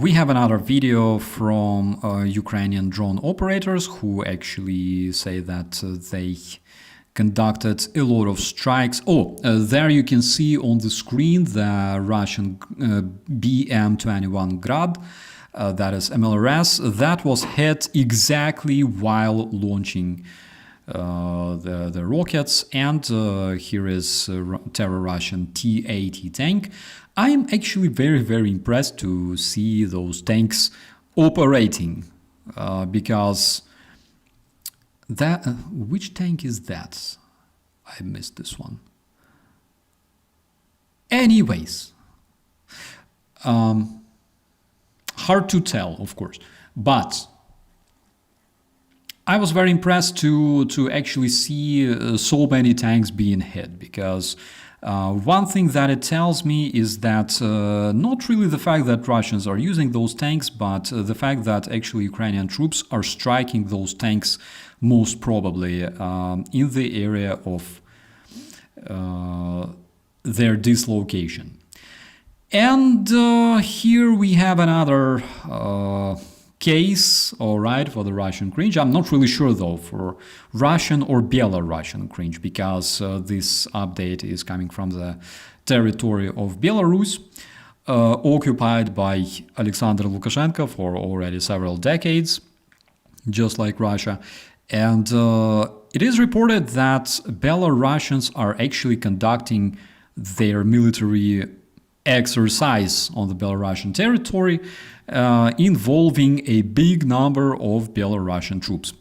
S1: We have another video from Ukrainian drone operators who actually say that they conducted a lot of strikes. There you can see on the screen the Russian BM-21 Grad, that is MLRS, that was hit exactly while launching the rockets. And here is terror Russian T-80 tank. I am actually very, very impressed to see those tanks operating because which tank is that? I missed this one. Anyways, hard to tell, of course, but I was very impressed to actually see so many tanks being hit, because one thing that it tells me is that not really the fact that Russians are using those tanks, but the fact that actually Ukrainian troops are striking those tanks most probably in the area of their dislocation. And here we have another case, all right, for the Russian Cringe. I'm not really sure, though, for Russian or Belarusian Cringe, because this update is coming from the territory of Belarus, occupied by Alexander Lukashenko for already several decades, just like Russia. And It is reported that Belarusians are actually conducting their military exercise on the Belarusian territory involving a big number of Belarusian troops.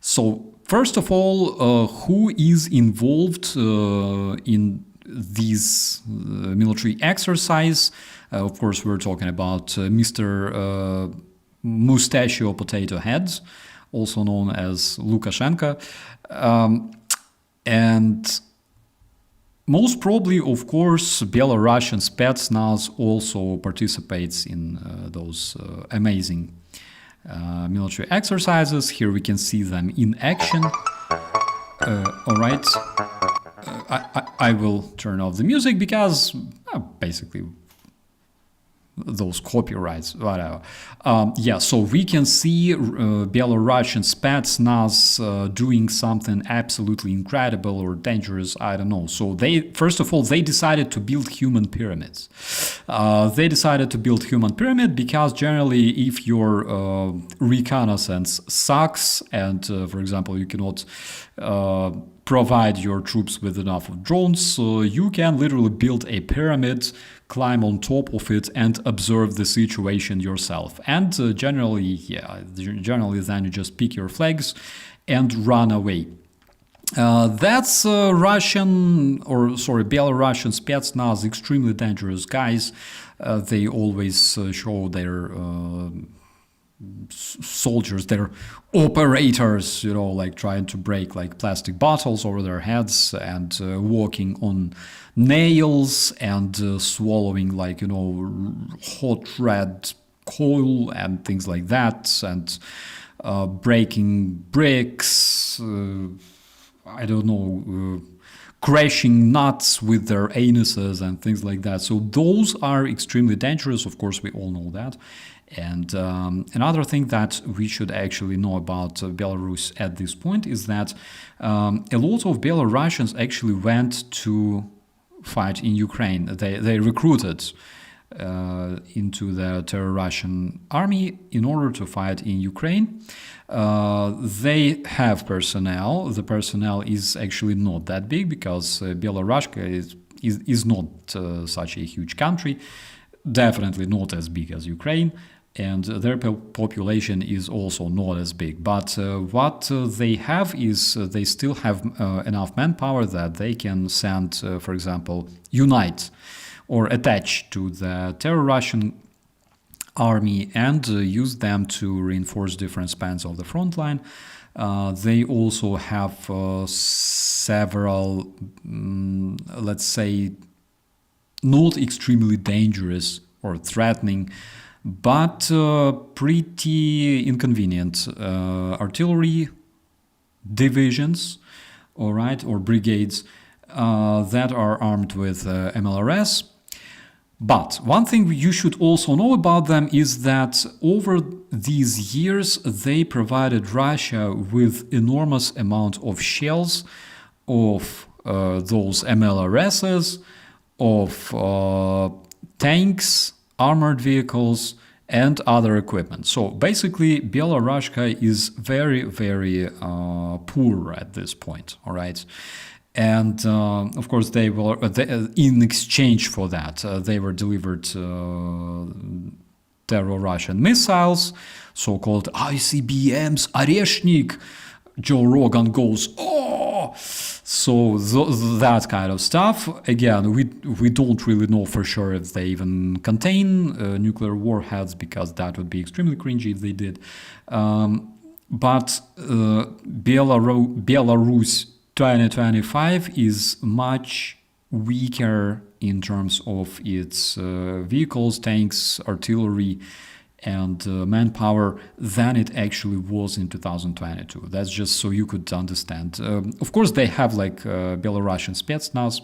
S1: So, first of all, who is involved in this military exercise? Of course, we're talking about Mr. Mustachio Potato Head, also known as Lukashenko. And most probably, of course, Belarusian Spetsnaz also participates in those amazing military exercises. Here we can see them in action. All right. I will turn off the music because basically those copyrights, whatever. So we can see Belarusian Spetsnaz doing something absolutely incredible or dangerous, I don't know. So first of all, they decided to build human pyramids. They decided to build human pyramid because generally if your reconnaissance sucks and, for example, you cannot provide your troops with enough of drones, so you can literally build a pyramid, climb on top of it, and observe the situation yourself. And generally then you just pick your flags and run away. That's Belarusian Spetsnaz, extremely dangerous guys. They always show their soldiers, their operators, like trying to break like plastic bottles over their heads and walking on nails and swallowing like hot red coal and things like that, and breaking bricks, crashing nuts with their anuses and things like that. So those are extremely dangerous. Of course, we all know that. And another thing that we should actually know about Belarus at this point is that a lot of Belarusians actually went to fight in Ukraine. They recruited into the terror Russian army in order to fight in Ukraine. They have personnel. The personnel is actually not that big because Belarus is not such a huge country, definitely not as big as Ukraine. And their population is also not as big. But what they have is they still have enough manpower that they can send, for example, unite or attach to the terror Russian army and use them to reinforce different spans of the front line. They also have several, let's say, not extremely dangerous or threatening, but pretty inconvenient artillery divisions, all right, or brigades that are armed with MLRS. But one thing you should also know about them is that over these years they provided Russia with enormous amount of shells, of those MLRSs, of tanks, armored vehicles, and other equipment. So basically, Belarusia is very, very poor at this point, all right? And of course, they were in exchange for that, they were delivered terror Russian missiles, so-called ICBMs, Oreshnik. Joe Rogan goes, oh! So that kind of stuff. Again, we don't really know for sure if they even contain nuclear warheads, because that would be extremely cringy if they did. But Belarus 2025 is much weaker in terms of its vehicles, tanks, artillery, and manpower than it actually was in 2022. That's just so you could understand. Of course, they have like Belarusian Spetsnaz.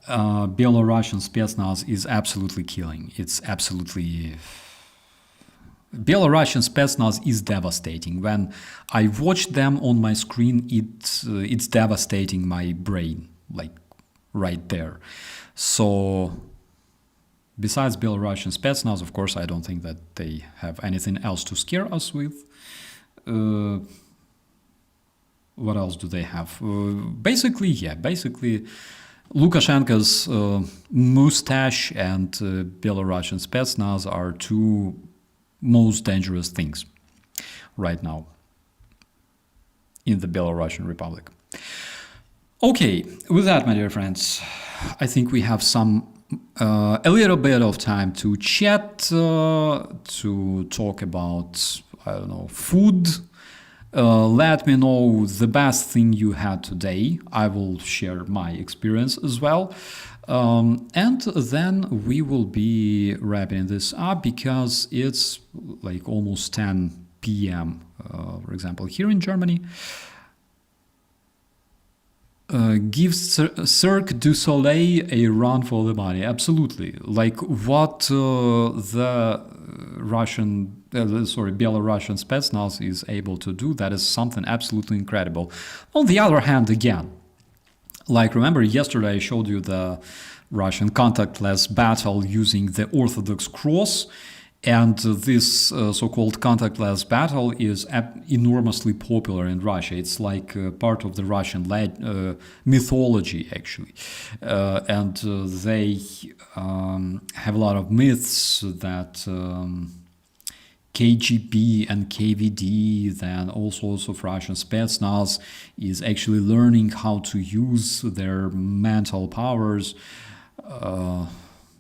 S1: Belarusian Spetsnaz is absolutely killing. It's absolutely... Belarusian Spetsnaz is devastating. When I watch them on my screen, it's devastating my brain, like right there. So... Besides Belarusian Spetsnaz, of course, I don't think that they have anything else to scare us with. what else do they have? Basically, Lukashenko's mustache and Belarusian Spetsnaz are two most dangerous things right now in the Belarusian Republic. Okay, with that, my dear friends, I think we have a little bit of time to chat, to talk about, I don't know, food. Let me know the best thing you had today. I will share my experience as well. And then we will be wrapping this up because it's like almost 10 p.m., for example, here in Germany. Give Cirque du Soleil a run for the money. Absolutely. Like what the Belarusian Spetsnaz is able to do, that is something absolutely incredible. On the other hand, again, like remember yesterday I showed you the Russian contactless battle using the Orthodox cross, and this so-called contactless battle is enormously popular in Russia. It's like part of the Russian mythology, actually. And they have a lot of myths that KGB and KVD, then all sorts of Russian Spetsnaz, is actually learning how to use their mental powers.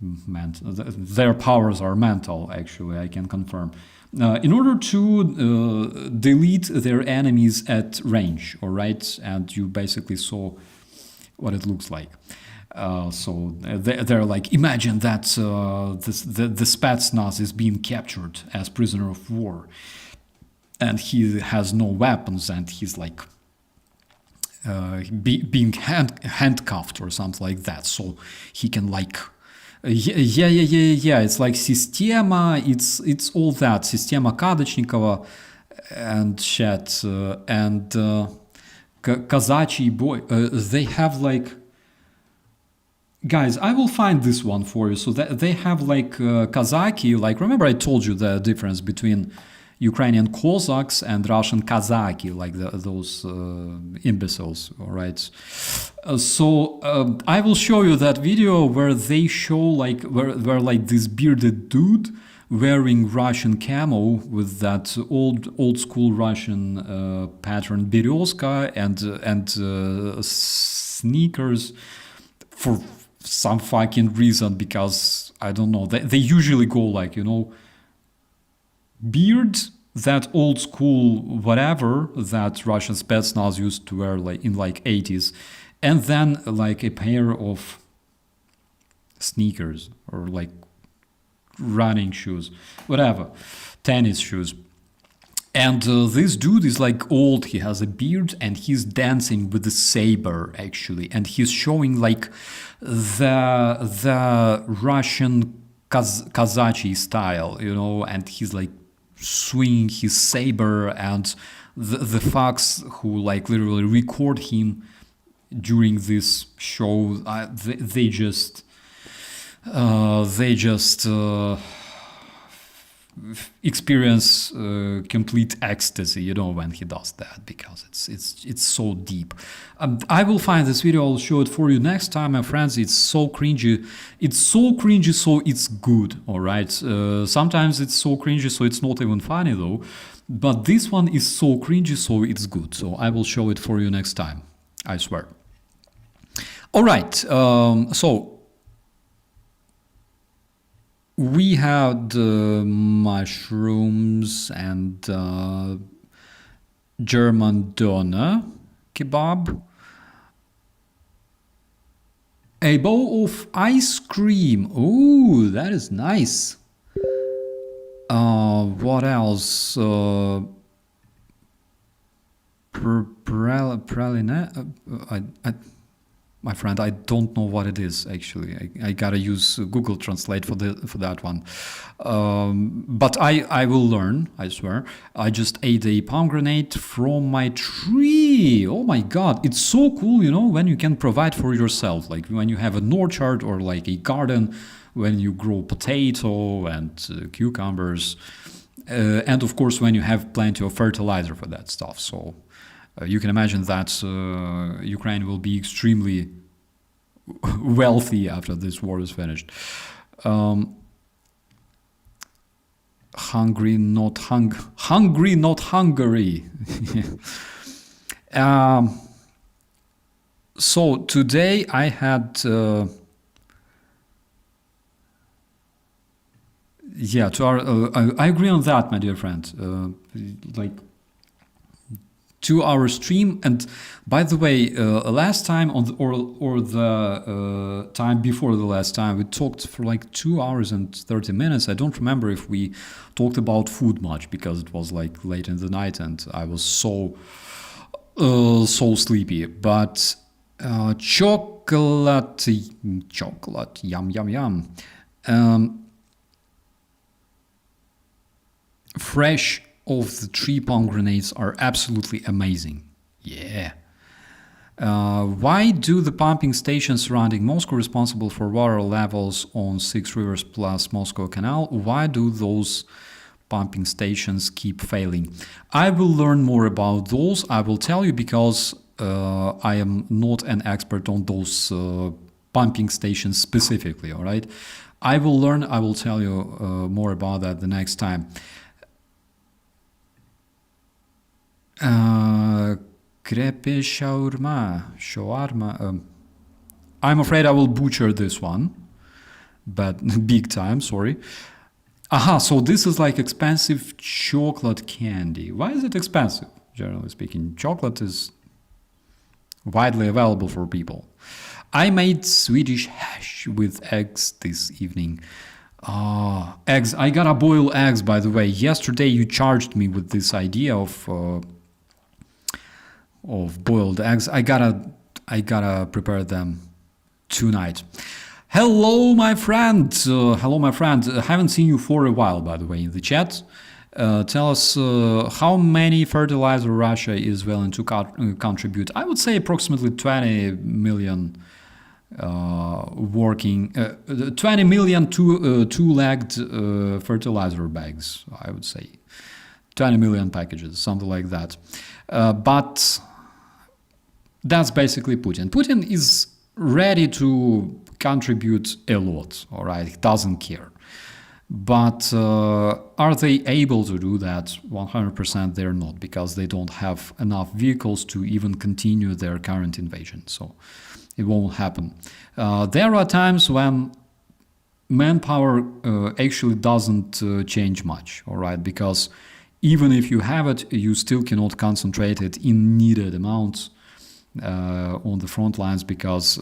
S1: Their powers are mental, actually, I can confirm. In order to delete their enemies at range, all right? And you basically saw what it looks like. So they're like, imagine that the Spetsnaz is being captured as prisoner of war, and he has no weapons, and he's like being handcuffed or something like that. So he can like. Yeah. It's like Sistema. It's all that Sistema Kadachnikova and shit and Kazachi boy. They have like. Guys, I will find this one for you. So that they have like Kazaki. Like remember, I told you the difference between Ukrainian Cossacks and Russian Kazaki, like those imbeciles, all right? So I will show you that video where they show like where like this bearded dude wearing Russian camo with that old school Russian pattern berezka and sneakers for some fucking reason, because I don't know, they usually go like, you know, beard, that old school whatever that Russian Spetsnaz used to wear like in like 80s, and then like a pair of sneakers or like running shoes, whatever, tennis shoes. And this dude is like old, he has a beard, and he's dancing with the saber actually, and he's showing like the Russian Kazachi style, you know, and he's like swinging his saber, and the fucks who like literally record him during this show, they just experience complete ecstasy, you know, when he does that, because it's so deep. I will find this video, I'll show it for you next time, my friends. It's so cringy, so it's good, all right? Sometimes it's so cringy so it's not even funny though, but this one is so cringy so it's good. So I will show it for you next time, I swear. All right, so we had mushrooms and German doner kebab, a bowl of ice cream. Oh, that is nice. What else? Praline. My friend, I don't know what it is actually. I gotta use Google Translate for that one. But I will learn, I swear. I just ate a pomegranate from my tree. Oh my god, it's so cool, you know, when you can provide for yourself. Like when you have an orchard or like a garden, when you grow potato and cucumbers. And of course when you have plenty of fertilizer for that stuff. So You can imagine that Ukraine will be extremely wealthy after this war is finished. Hungry, not Hungary. So today I had, I agree on that, my dear friend. Like 2-hour stream, and by the way, last time on the, or the time before the last time, we talked for like 2 hours and 30 minutes. I don't remember if we talked about food much because it was like late in the night and I was so sleepy. But chocolate, yum yum yum. Fresh of the 3 palm grenades are absolutely amazing. Yeah. Why do the pumping stations surrounding Moscow responsible for water levels on 6 rivers plus Moscow Canal? Why do those pumping stations keep failing? I will learn more about those. I will tell you because I am not an expert on those pumping stations specifically, all right? I will learn, I will tell you more about that the next time. Krepe shawarma. I'm afraid I will butcher this one, but big time, sorry. Aha, so this is like expensive chocolate candy. Why is it expensive? Generally speaking, chocolate is widely available for people. I made Swedish hash with eggs this evening. Eggs. I gotta boil eggs, by the way. Yesterday you charged me with this idea of boiled eggs. I gotta prepare them tonight. Hello, my friend. Hello, my friend. I haven't seen you for a while, by the way, in the chat. Tell us how many fertilizer Russia is willing to contribute. I would say approximately 20 million 20 million two-legged fertilizer bags, I would say. 20 million packages, something like that. But that's basically Putin. Putin is ready to contribute a lot, all right? He doesn't care. But are they able to do that? 100% they're not, because they don't have enough vehicles to even continue their current invasion. So it won't happen. There are times when manpower actually doesn't change much, all right? Because even if you have it, you still cannot concentrate it in needed amounts on the front lines, because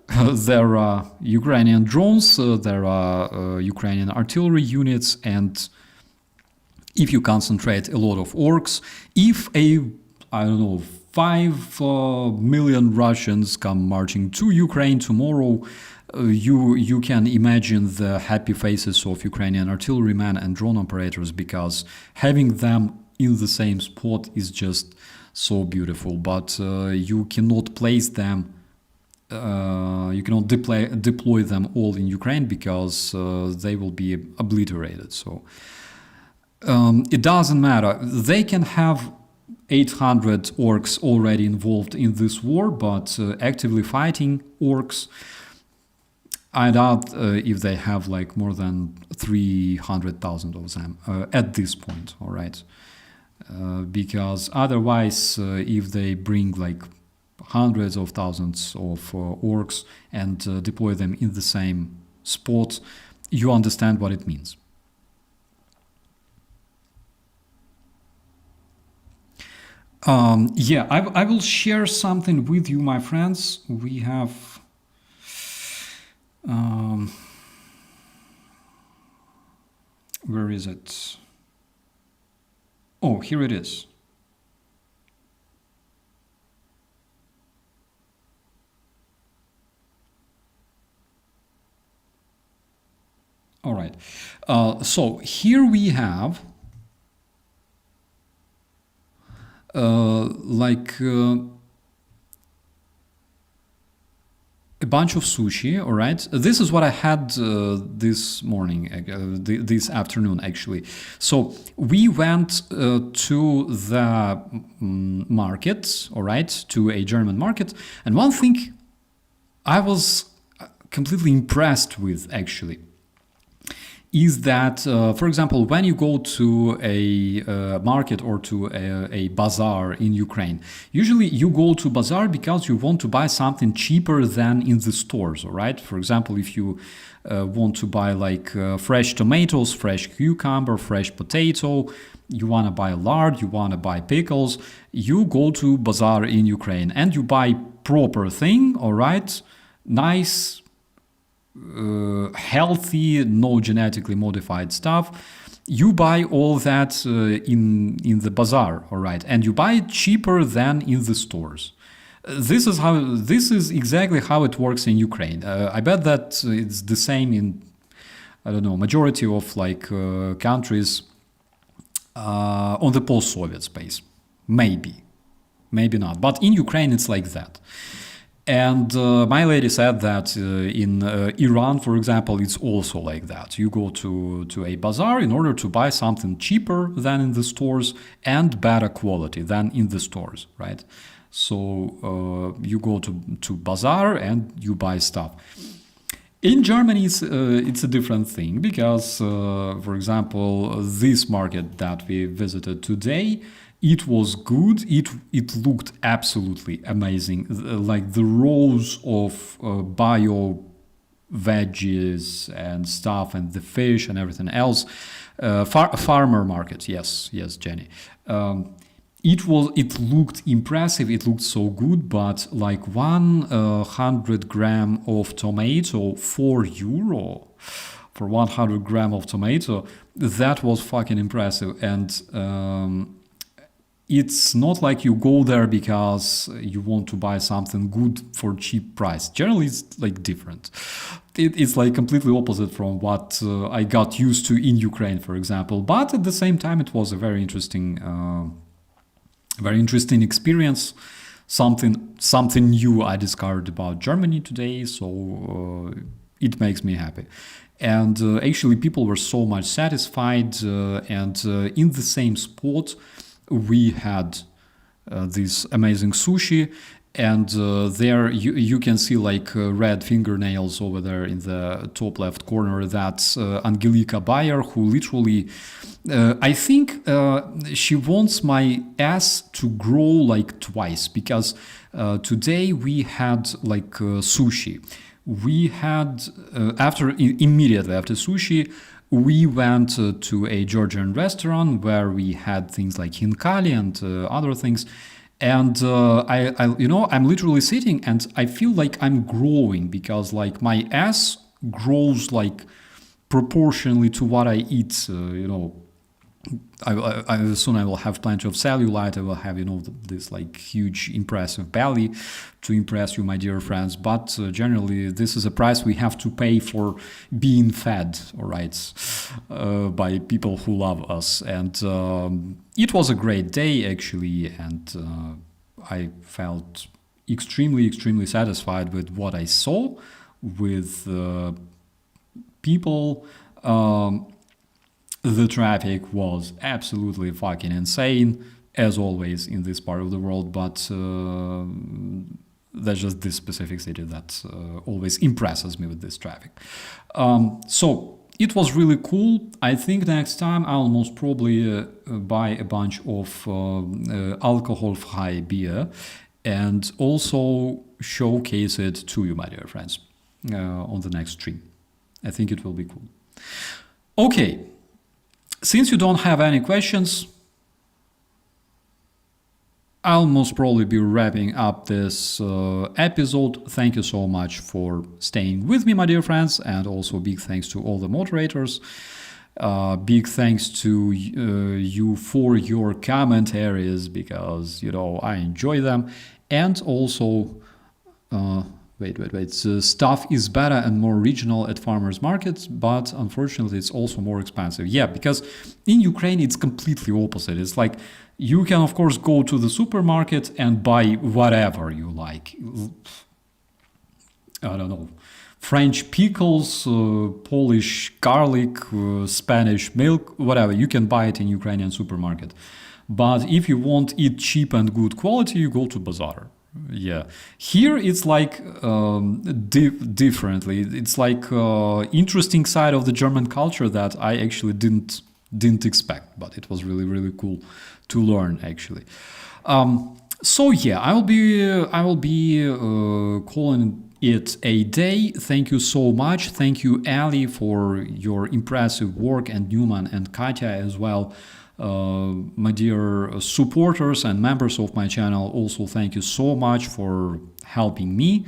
S1: there are Ukrainian drones, there are Ukrainian artillery units, and if you concentrate a lot of orcs, if 5 million Russians come marching to Ukraine tomorrow, you can imagine the happy faces of Ukrainian artillerymen and drone operators, because having them in the same spot is just so beautiful. But you cannot place them, you cannot deploy them all in Ukraine, because they will be obliterated. So it doesn't matter. They can have 800 orcs already involved in this war, but actively fighting orcs, I doubt if they have like more than 300,000 of them at this point, all right? Because otherwise, if they bring like hundreds of thousands of orcs and deploy them in the same spot, you understand what it means. I will share something with you, my friends. We have where is it? Oh, here it is. All right. So here we have a bunch of sushi, all right? This is what I had this morning, this afternoon, actually. So we went to the market, all right, to a German market. And one thing I was completely impressed with, actually, is that, for example, when you go to a market or to a bazaar in Ukraine, usually you go to bazaar because you want to buy something cheaper than in the stores, all right? For example, if you want to buy like fresh tomatoes, fresh cucumber, fresh potato, you want to buy lard, you want to buy pickles, you go to bazaar in Ukraine and you buy proper thing, all right? Nice, healthy, no genetically modified stuff. You buy all that in the bazaar, all right, and you buy it cheaper than in the stores. This is exactly how it works in Ukraine. I bet that it's the same in, I don't know, majority of like countries on the post-Soviet space. Maybe not, but in Ukraine it's like that. And my lady said that in Iran, for example, it's also like that. You go to a bazaar in order to buy something cheaper than in the stores and better quality than in the stores, right? So you go to bazaar and you buy stuff. In Germany, it's a different thing because, for example, this market that we visited today, it was good. It looked absolutely amazing. Like the rows of bio veggies and stuff, and the fish and everything else. Farmer market, yes, Jenny. It looked impressive. It looked so good. But like 100 gram of tomato, €4 for 100 gram of tomato. That was fucking impressive. And it's not like you go there because you want to buy something good for cheap price. Generally, it's like different. It's like completely opposite from what I got used to in Ukraine, for example. But at the same time, it was a very interesting experience. Something new I discovered about Germany today. So it makes me happy. And actually, people were so much satisfied. And in the same spot, we had this amazing sushi, and there you can see like red fingernails over there in the top left corner. That's Angelika Bayer, who literally, I think she wants my ass to grow like twice, because today we had like sushi. We had, immediately after sushi, we went to a Georgian restaurant where we had things like hinkali and other things. And I'm literally sitting and I feel like I'm growing because like my ass grows like proportionally to what I eat. Soon I will have plenty of cellulite. I will have, this like huge impressive belly to impress you, my dear friends. But generally, this is a price we have to pay for being fed, all right, by people who love us. And it was a great day, actually. And I felt extremely, extremely satisfied with what I saw, with people. The traffic was absolutely fucking insane, as always in this part of the world, but that's just this specific city that always impresses me with this traffic. So it was really cool. I think next time I'll most probably buy a bunch of alcohol-free beer and also showcase it to you, my dear friends, on the next stream. I think it will be cool. Okay. Since you don't have any questions, I'll most probably be wrapping up this episode. Thank you so much for staying with me, my dear friends, and also big thanks to all the moderators. Big thanks to you for your commentaries, because, I enjoy them. And also, stuff is better and more regional at farmers markets, but unfortunately it's also more expensive. Yeah, because in Ukraine it's completely opposite. It's like you can of course go to the supermarket and buy whatever you like. I don't know, French pickles, Polish garlic, Spanish milk, whatever. You can buy it in Ukrainian supermarket. But if you want it cheap and good quality, you go to bazaar. Yeah, here it's like differently. It's like interesting side of the German culture that I actually didn't expect, but it was really cool to learn actually. So yeah, I will be calling it a day. Thank you so much. Thank you, Ali, for your impressive work, and Newman and Katya as well. My dear supporters and members of my channel, also thank you so much for helping me.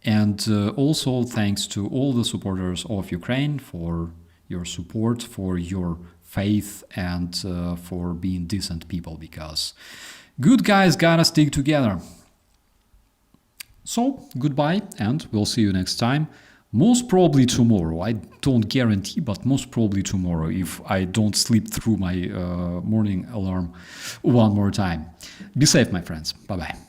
S1: And also thanks to all the supporters of Ukraine for your support, for your faith, and for being decent people, because good guys gotta stick together. So, goodbye, and we'll see you next time. Most probably tomorrow. I don't guarantee, but most probably tomorrow if I don't sleep through my morning alarm one more time. Be safe, my friends. Bye-bye.